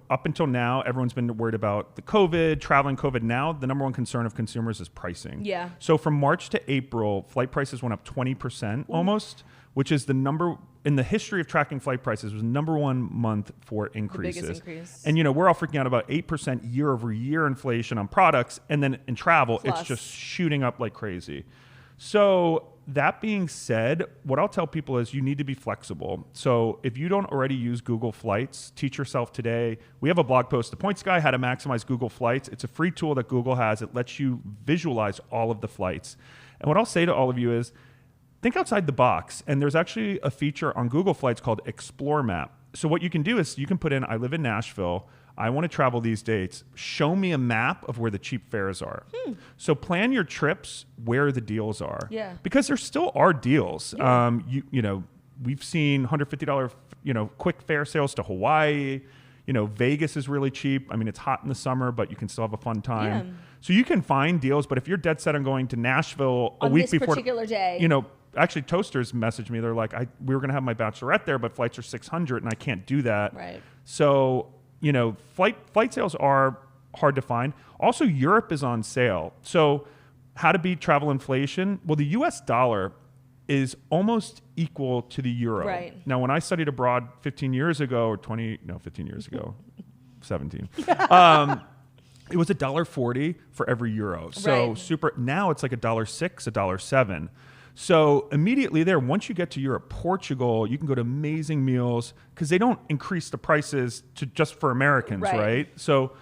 Up until now, everyone's been worried about the traveling COVID. Now, the number one concern of consumers is pricing. Yeah. So from March to April, flight prices went up 20% almost, which is the number in the history of tracking flight prices was number one month for increases. The biggest increase. And we're all freaking out about 8% year over year inflation on products, and then in travel, it's just shooting up like crazy. So that being said, what I'll tell people is you need to be flexible. So if you don't already use Google Flights, teach yourself today. We have a blog post, The Point Sky, How to Maximize Google Flights. It's a free tool that Google has. It lets you visualize all of the flights. And what I'll say to all of you is think outside the box. And there's actually a feature on Google Flights called Explore Map. So what you can do is you can put in, I live in Nashville. I want to travel these dates. Show me a map of where the cheap fares are. So plan your trips where the deals are. Yeah. Because there still are deals. Yeah. We've seen $150, quick fare sales to Hawaii. Vegas is really cheap. I mean, it's hot in the summer, but you can still have a fun time. Yeah. So you can find deals, but if you're dead set on going to Nashville a On week this before, particular day. actually Toasters messaged me. They're like, we were going to have my bachelorette there, but flights are $600 and I can't do that. Right. So, flight sales are hard to find. Also, Europe is on sale. So how to beat travel inflation? Well, the US dollar is almost equal to the euro. Right. Now, when I studied abroad 15 years ago, 15 years ago, 17, it was $1.40 for every euro. So now it's like $1.06, $1.07. So immediately there, once you get to Europe, Portugal, you can go to amazing meals because they don't increase the prices to just for Americans, right? So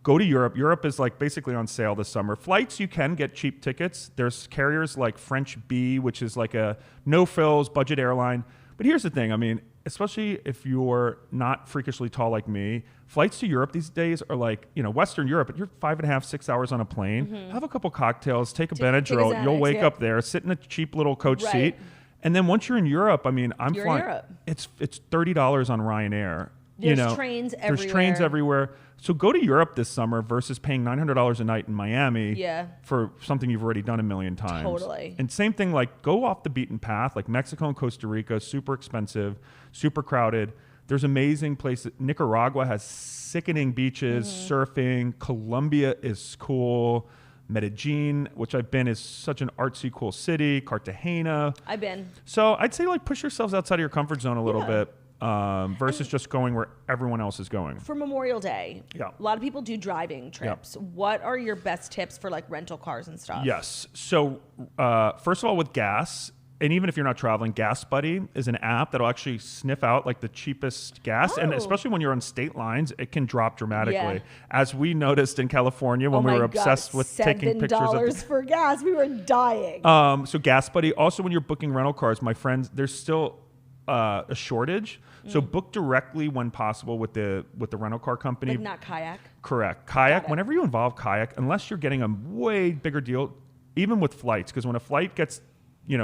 go to Europe. Europe is like basically on sale this summer. Flights, you can get cheap tickets. There's carriers like French Bee, which is like a no-frills budget airline. But here's the thing. I mean, especially if you're not freakishly tall like me, flights to Europe these days are like, Western Europe, you're 5.5, 6 hours on a plane, have a couple cocktails, take a Benadryl, Xanax, you'll wake up there, sit in a cheap little coach seat. And then once you're in Europe, I mean, I'm flying. It's $30 on Ryanair. There's trains everywhere. There's trains everywhere. So go to Europe this summer versus paying $900 a night in Miami for something you've already done a million times. Totally. And same thing, like go off the beaten path, like Mexico and Costa Rica, super expensive, super crowded. There's amazing places. Nicaragua has sickening beaches, surfing. Colombia is cool. Medellin, which I've been, is such an artsy, cool city. Cartagena. I've been. So I'd say like push yourselves outside of your comfort zone a little bit. Versus just going where everyone else is going. For Memorial Day, a lot of people do driving trips. What are your best tips for like rental cars and stuff? Yes. So first of all, with gas, and even if you're not traveling, Gas Buddy is an app that'll actually sniff out like the cheapest gas. And especially when you're on state lines, it can drop dramatically. As we noticed in California when we were obsessed with taking pictures of $7 for gas. We were dying. So Gas Buddy, also when you're booking rental cars, my friends, there's still a shortage. So book directly when possible with the rental car company. Like not Kayak? Correct. Kayak, whenever you involve Kayak, unless you're getting a way bigger deal, even with flights, because when a flight gets,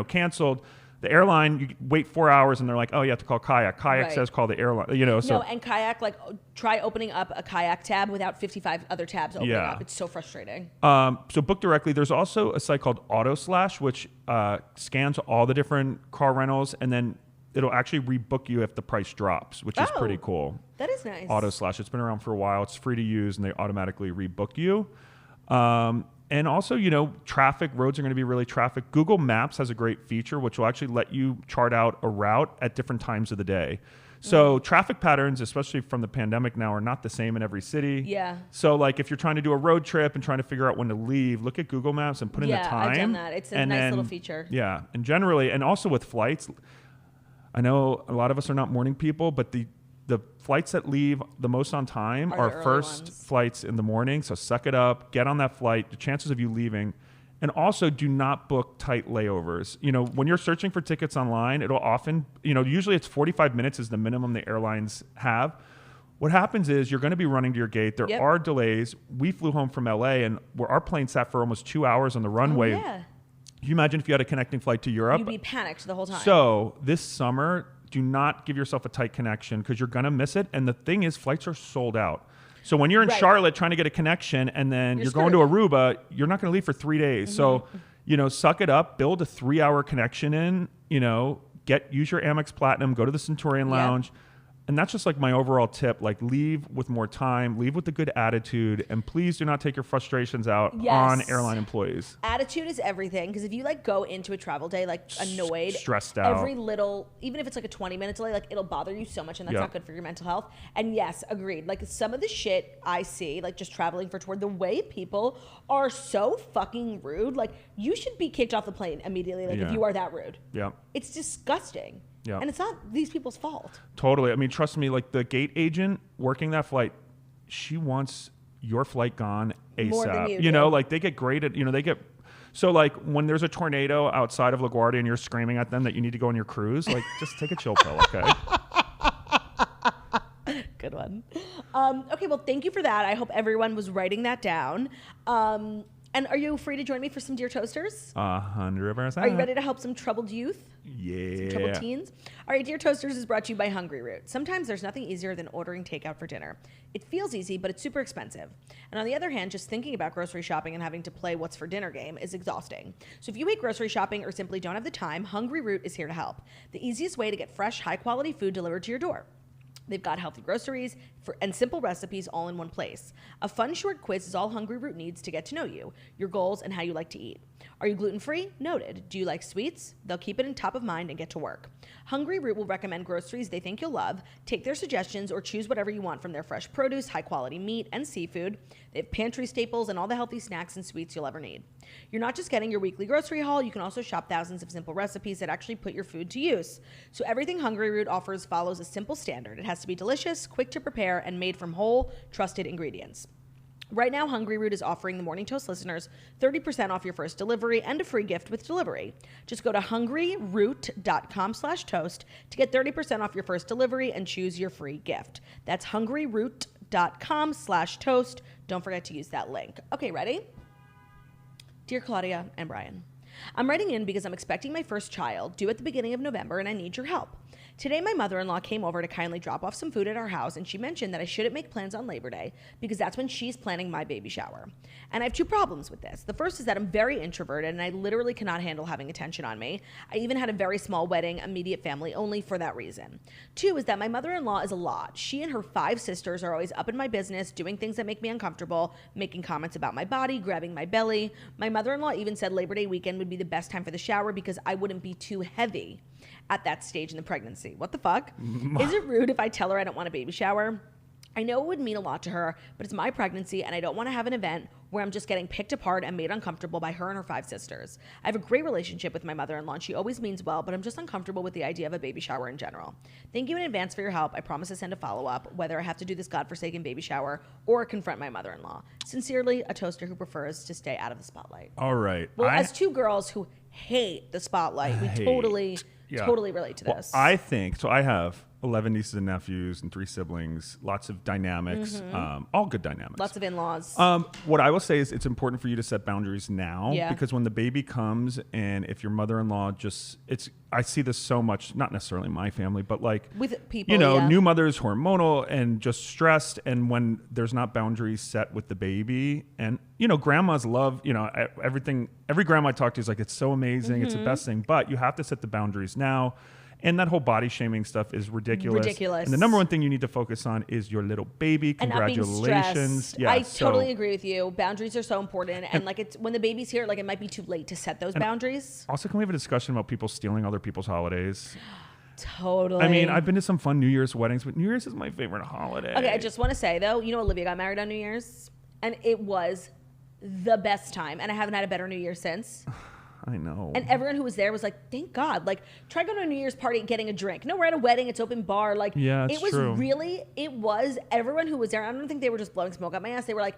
canceled, the airline, you wait 4 hours and they're like, oh, you have to call Kayak. Kayak says call the airline, So. No, and Kayak, like try opening up a Kayak tab without 55 other tabs opening up. It's so frustrating. So book directly. There's also a site called AutoSlash, which scans all the different car rentals and then it'll actually rebook you if the price drops, which is pretty cool. That is nice. AutoSlash. It's been around for a while. It's free to use, and they automatically rebook you. And also, traffic, roads are going to be really traffic. Google Maps has a great feature, which will actually let you chart out a route at different times of the day. So traffic patterns, especially from the pandemic now, are not the same in every city. Yeah. So like if you're trying to do a road trip and trying to figure out when to leave, look at Google Maps and put in the time. Yeah, I've done that. It's a nice little feature. Yeah. And generally, and also with flights, I know a lot of us are not morning people, but the flights that leave the most on time are first flights in the morning. So suck it up, get on that flight. The chances of you leaving. And also do not book tight layovers. When you're searching for tickets online, it'll often, usually it's 45 minutes is the minimum the airlines have. What happens is you're going to be running to your gate. There are delays. We flew home from LA and our plane sat for almost 2 hours on the runway. Oh, yeah. Can you imagine if you had a connecting flight to Europe? You'd be panicked the whole time. So this summer, do not give yourself a tight connection because you're going to miss it. And the thing is, flights are sold out. So when you're in Charlotte trying to get a connection and then you're going to Aruba, you're not going to leave for 3 days. So, suck it up, build a 3-hour connection in, use your Amex Platinum, go to the Centurion Lounge. And that's just like my overall tip, like leave with more time, leave with a good attitude, and please do not take your frustrations out on airline employees. Attitude is everything, because if you go into a travel day annoyed, stressed out, every little, even if it's a 20-minute delay, it'll bother you so much, and that's not good for your mental health. And yes, agreed. Some of the shit I see, just traveling for tour, the way people are so fucking rude, you should be kicked off the plane immediately, if you are that rude. Yeah. It's disgusting. Yeah. And it's not these people's fault. Totally. I mean, trust me, the gate agent working that flight, she wants your flight gone ASAP. More than you do. They get graded, they get... So, when there's a tornado outside of LaGuardia and you're screaming at them that you need to go on your cruise, just take a chill pill, okay? Good one. Okay, well, thank you for that. I hope everyone was writing that down. And are you free to join me for some Dear Toasters? 100%. Are you ready to help some troubled youth? Yeah. Some troubled teens? All right, Dear Toasters is brought to you by Hungry Root. Sometimes there's nothing easier than ordering takeout for dinner. It feels easy, but it's super expensive. And on the other hand, just thinking about grocery shopping and having to play what's for dinner game is exhausting. So if you hate grocery shopping or simply don't have the time, Hungry Root is here to help. The easiest way to get fresh, high-quality food delivered to your door. They've got healthy groceries and simple recipes all in one place. A fun short quiz is all Hungry Root needs to get to know you, your goals, and how you like to eat. Are you gluten-free? Noted. Do you like sweets? They'll keep it in top of mind and get to work. Hungry Root will recommend groceries they think you'll love, take their suggestions, or choose whatever you want from their fresh produce, high-quality meat, and seafood. They have pantry staples and all the healthy snacks and sweets you'll ever need. You're not just getting your weekly grocery haul, you can also shop thousands of simple recipes that actually put your food to use. So everything Hungry Root offers follows a simple standard. It has to be delicious, quick to prepare, and made from whole, trusted ingredients. Right now, Hungry Root is offering the Morning Toast listeners 30% off your first delivery and a free gift with delivery. Just go to hungryroot.com/toast to get 30% off your first delivery and choose your free gift. That's hungryroot.com/toast. Don't forget to use that link. Okay, ready? Dear Claudia and Brian, I'm writing in because I'm expecting my first child due at the beginning of November and I need your help. Today, my mother-in-law came over to kindly drop off some food at our house, and she mentioned that I shouldn't make plans on Labor Day because that's when she's planning my baby shower. And I have two problems with this. The first is that I'm very introverted, and I literally cannot handle having attention on me. I even had a very small wedding, immediate family only, for that reason. Two is that my mother-in-law is a lot. She and her 5 sisters are always up in my business, doing things that make me uncomfortable, making comments about my body, grabbing my belly. My mother-in-law even said Labor Day weekend would be the best time for the shower because I wouldn't be too heavy at that stage in the pregnancy. What the fuck? Is it rude if I tell her I don't want a baby shower? I know it would mean a lot to her, but it's my pregnancy and I don't want to have an event where I'm just getting picked apart and made uncomfortable by her and her 5 sisters. I have a great relationship with my mother-in-law and she always means well, but I'm just uncomfortable with the idea of a baby shower in general. Thank you in advance for your help. I promise to send a follow-up, whether I have to do this godforsaken baby shower or confront my mother-in-law. Sincerely, a toaster who prefers to stay out of the spotlight. All right. Well, as two girls who hate the spotlight, we totally relate to this. I think, so I have 11 nieces and nephews and 3 siblings, lots of dynamics, all good dynamics. Lots of in-laws. What I will say is it's important for you to set boundaries now because when the baby comes and if your mother-in-law I see this so much, not necessarily my family, but with people, new mothers, hormonal and just stressed. And when there's not boundaries set with the baby and, grandmas love, everything, every grandma I talk to is like, it's so amazing. It's the best thing, but you have to set the boundaries now. And that whole body shaming stuff is ridiculous. And the number one thing you need to focus on is your little baby. Congratulations. Yeah, I totally agree with you. Boundaries are so important. And like it's when the baby's here, like it might be too late to set those boundaries. Also, can we have a discussion about people stealing other people's holidays? Totally. I mean, I've been to some fun New Year's weddings, but New Year's is my favorite holiday. Okay, I just want to say though, you know, Olivia got married on New Year's and it was the best time. And I haven't had a better New Year since. I know. And everyone who was there was like, thank God. Like, try going to a New Year's party and getting a drink. No, we're at a wedding. It's open bar. Like, yeah, it was true. Everyone who was there, I don't think they were just blowing smoke up my ass. They were like,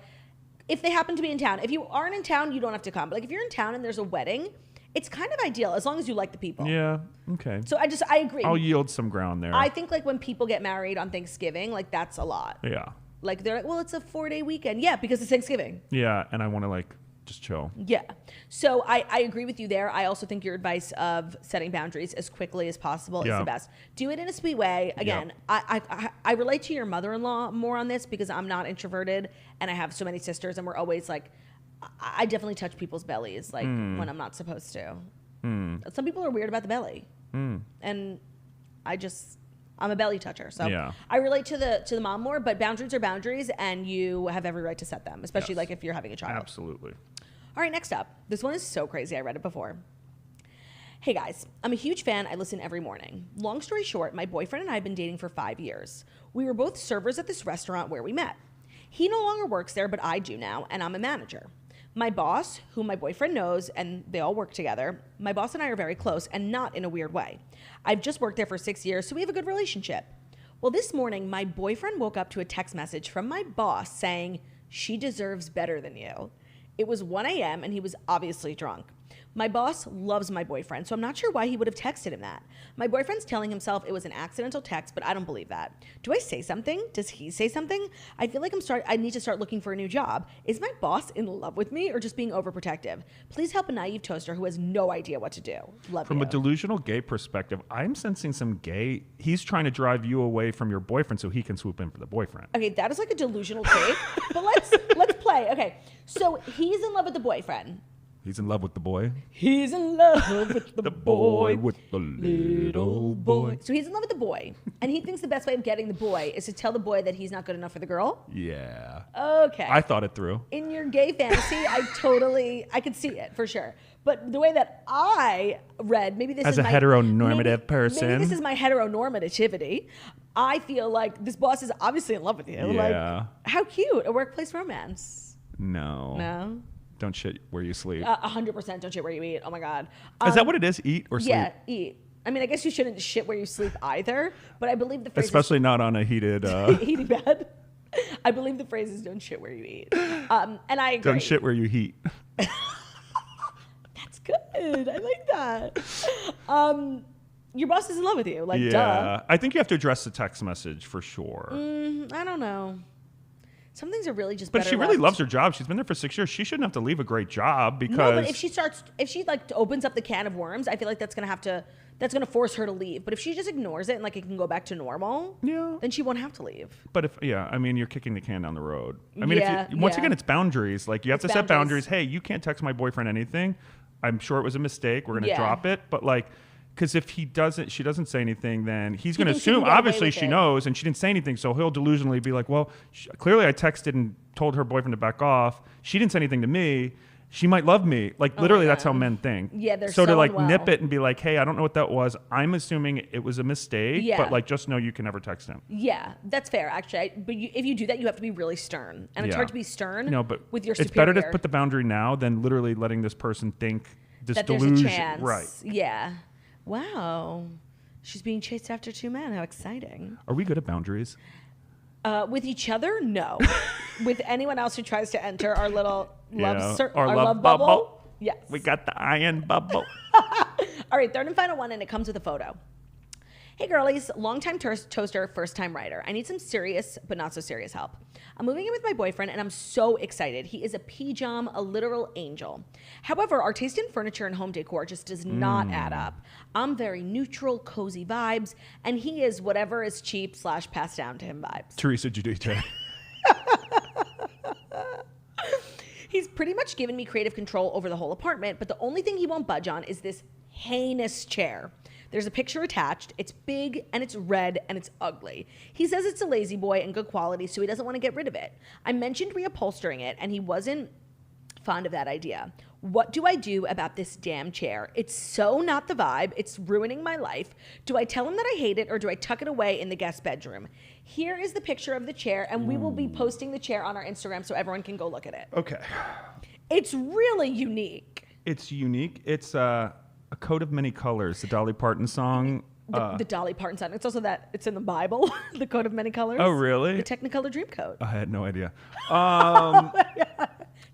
if they happen to be in town. If you aren't in town, you don't have to come. But like, if you're in town and there's a wedding, it's kind of ideal as long as you like the people. Yeah, okay. So I agree. I'll yield some ground there. I think like when people get married on Thanksgiving, like that's a lot. Yeah. Like they're like, well, it's a 4-day weekend. Yeah, because it's Thanksgiving. Yeah, and I want to like just chill. Yeah. So I agree with you there. I also think your advice of setting boundaries as quickly as possible is the best. Do it in a sweet way. Again, I relate to your mother-in-law more on this because I'm not introverted and I have so many sisters and we're always like, I definitely touch people's bellies like when I'm not supposed to. Some people are weird about the belly. And I'm a belly toucher. So I relate to the mom more, but boundaries are boundaries and you have every right to set them, especially like if you're having a child. Absolutely. All right, next up. This one is so crazy. I read it before. Hey guys, I'm a huge fan. I listen every morning. Long story short, my boyfriend and I have been dating for 5 years. We were both servers at this restaurant where we met. He no longer works there, but I do now, and I'm a manager. My boss, whom my boyfriend knows, and they all work together, my boss and I are very close, and not in a weird way. I've just worked there for 6 years, so we have a good relationship. Well, this morning, my boyfriend woke up to a text message from my boss saying, she deserves better than you. It was 1 a.m., and he was obviously drunk. My boss loves my boyfriend, so I'm not sure why he would have texted him that. My boyfriend's telling himself it was an accidental text, but I don't believe that. Do I say something? Does he say something? I feel like I need to start looking for a new job. Is my boss in love with me or just being overprotective? Please help a naive toaster who has no idea what to do. Love From you. a delusional gay perspective, I'm sensing some gay. He's trying to drive you away from your boyfriend so he can swoop in for the boyfriend. Okay, that is like a delusional take, but let's play. Okay, so he's in love with the boyfriend. He's in love with the boy. He's in love with the boy. With the little boy. So he's in love with the boy. And he thinks the best way of getting the boy is to tell the boy that he's not good enough for the girl. Yeah. Okay. I thought it through. In your gay fantasy, I could see it for sure. But the way that I read, maybe this as is a heteronormative person. Maybe this is my heteronormativity. I feel like this boss is obviously in love with you. Yeah. Like, how cute. A workplace romance. No. No? Don't shit where you sleep. 100% don't shit where you eat. Oh my God. Is that what it is? Eat or sleep? Yeah, eat. I mean, I guess you shouldn't shit where you sleep either, but I believe the phrase especially not on a heated heating bed. I believe the phrase is don't shit where you eat. And I agree. Don't shit where you heat. That's good. I like that. Your boss is in love with you. Like, yeah. Duh. I think you have to address the text message for sure. I don't know. Some things are really just but better she really left. loves her job. She's been there for 6 years. She shouldn't have to leave a great job because No, but if she like opens up the can of worms, I feel like that's gonna force her to leave. But if she just ignores it and like it can go back to normal, then she won't have to leave. But I mean, you're kicking the can down the road. I mean, once again, it's boundaries. Like you have to set boundaries. Hey, you can't text my boyfriend anything. I'm sure it was a mistake. We're gonna drop it. But like, because if she doesn't say anything, then he's going to assume, obviously she knows, and she didn't say anything, so he'll delusionally be like, well, clearly I texted and told her boyfriend to back off. She didn't say anything to me. She might love me. Like, literally, that's how men think. Yeah, they're so to, like, unwell. nip it and be like, hey, I don't know what that was. I'm assuming it was a mistake, but, like, just know you can never text him. Yeah, that's fair, actually. But if you do that, you have to be really stern. And it's hard to be stern with your superior. It's better to put the boundary now than literally letting this person think this that delusion. There's a chance. Right. Yeah. Wow. She's being chased after 2 men. How exciting. Are we good at boundaries? With each other? No. With anyone else who tries to enter our little our love bubble? Yes. We got the iron bubble. All right, third and final one, and it comes with a photo. Hey girlies, longtime toaster, first time writer. I need some serious but not so serious help. I'm moving in with my boyfriend and I'm so excited. He is a pajam, a literal angel. However, our taste in furniture and home decor just does not add up. I'm very neutral, cozy vibes, and he is whatever is cheap / passed down to him vibes. Teresa Giudice. He's pretty much given me creative control over the whole apartment, but the only thing he won't budge on is this heinous chair. There's a picture attached. It's big and it's red and it's ugly. He says it's a lazy boy and good quality, so he doesn't want to get rid of it. I mentioned reupholstering it and he wasn't fond of that idea. What do I do about this damn chair? It's so not the vibe. It's ruining my life. Do I tell him that I hate it or do I tuck it away in the guest bedroom? Here is the picture of the chair, and we will be posting the chair on our Instagram so everyone can go look at it. Okay. It's really unique. It's unique. It's a coat of many colors, the Dolly Parton song. The Dolly Parton song. It's also that it's in the Bible, the coat of many colors. Oh, really? The Technicolor Dreamcoat. I had no idea.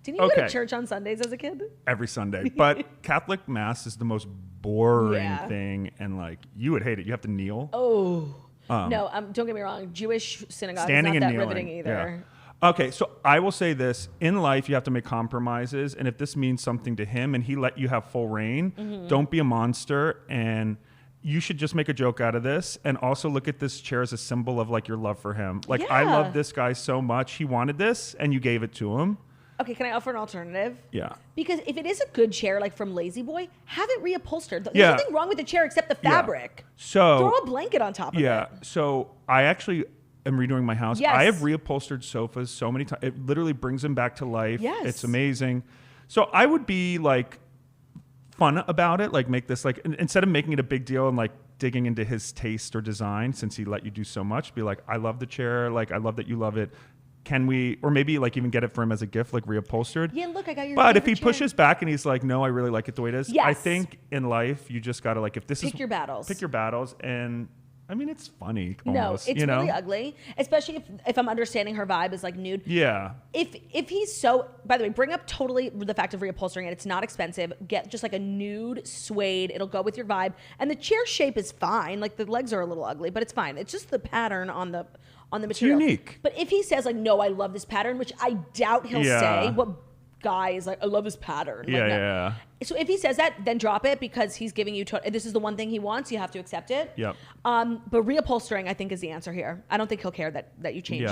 Didn't you go to church on Sundays as a kid? Every Sunday. But Catholic Mass is the most boring thing, and like you would hate it. You have to kneel. Oh. No, don't get me wrong. Jewish synagogue is not that riveting either. Yeah. Okay, so I will say this. In life, you have to make compromises, and if this means something to him and he let you have full reign, don't be a monster, and you should just make a joke out of this, and also look at this chair as a symbol of like your love for him. Like, I love this guy so much. He wanted this, and you gave it to him. Okay, can I offer an alternative? Yeah. Because if it is a good chair, like from Lazy Boy, have it reupholstered. There's nothing wrong with the chair except the fabric. So throw a blanket on top of it. Yeah. So I actually am redoing my house. Yes. I have reupholstered sofas so many times. It literally brings them back to life. Yes. It's amazing. So I would be like fun about it. Like make this like, instead of making it a big deal and like digging into his taste or design, since he let you do so much, be like, I love the chair. Like, I love that you love it. Can we, or maybe like even get it for him as a gift, like reupholstered? Yeah, look, I got your But if he chair. pushes back and he's like, no, I really like it the way it is. Yes. I think in life, you just got to like, if this Pick your battles. Pick your battles. And I mean, it's funny almost. No, it's you know? really ugly, especially if I'm understanding her vibe is like nude. Yeah. If he's so, by the way, bring up totally the fact of reupholstering it. It's not expensive. Get just like a nude suede. It'll go with your vibe. And the chair shape is fine. Like the legs are a little ugly, but it's fine. It's just the pattern on the material. It's unique. But if he says like, no, I love this pattern, which I doubt he'll say. What guy is like, I love his pattern. Yeah, like, no. yeah. So if he says that, then drop it because he's giving you, this is the one thing he wants. You have to accept it. Yep. But reupholstering, I think, is the answer here. I don't think he'll care that you change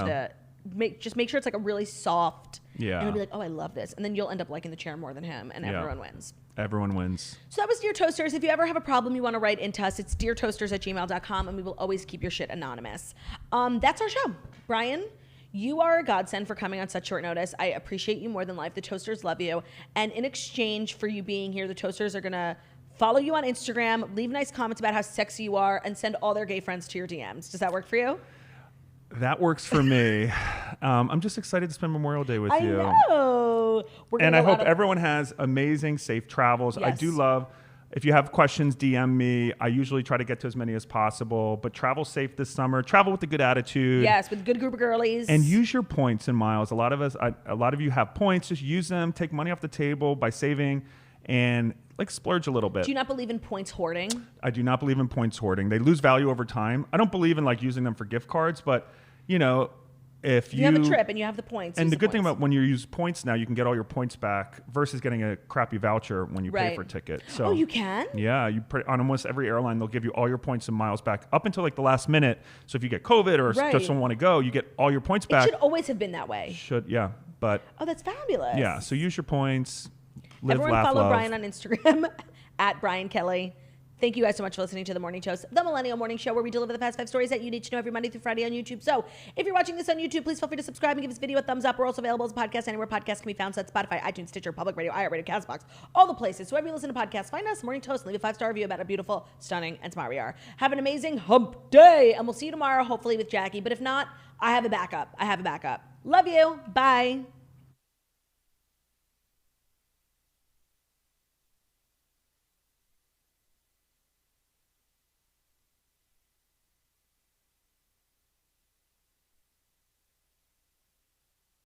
just make sure it's like a really soft. Yeah. And he'll be like, oh, I love this. And then you'll end up liking the chair more than him, and everyone wins. Everyone wins. So that was Dear Toasters. If you ever have a problem you want to write into us, it's deartoasters@gmail.com, and we will always keep your shit anonymous. That's our show. Brian, you are a godsend for coming on such short notice. I appreciate you more than life. The Toasters love you. And in exchange for you being here, the Toasters are going to follow you on Instagram, leave nice comments about how sexy you are, and send all their gay friends to your DMs. Does that work for you? That works for me. I'm just excited to spend Memorial Day with you. I know. And I hope everyone has amazing, safe travels. Yes. I do love, if you have questions, DM me. I usually try to get to as many as possible. But travel safe this summer. Travel with a good attitude. Yes, with a good group of girlies. And use your points and miles. A lot of you have points. Just use them. Take money off the table by saving and like splurge a little bit. Do you not believe in points hoarding? I do not believe in points hoarding. They lose value over time. I don't believe in like using them for gift cards, but you know, if you have a trip and you have the points. And the good thing about when you use points now, you can get all your points back versus getting a crappy voucher when you pay for a ticket. So you can? Yeah, on almost every airline, they'll give you all your points and miles back up until like the last minute. So if you get COVID or just don't want to go, you get all your points back. It should always have been that way. But oh, that's fabulous. Yeah, so use your points. Live, Everyone laugh, follow love. Brian on Instagram at Brian Kelly. Thank you guys so much for listening to The Morning Toast, the Millennial Morning Show, where we deliver the past 5 stories that you need to know every Monday through Friday on YouTube. So if you're watching this on YouTube, please feel free to subscribe and give this video a thumbs up. We're also available as a podcast anywhere podcasts can be found, so that's Spotify, iTunes, Stitcher, Public Radio, iHeartRadio, CastBox, all the places. So wherever you listen to podcasts, find us, Morning Toast, and leave a 5-star review about how beautiful, stunning, and smart we are. Have an amazing hump day, and we'll see you tomorrow, hopefully with Jackie. But if not, I have a backup. Love you. Bye.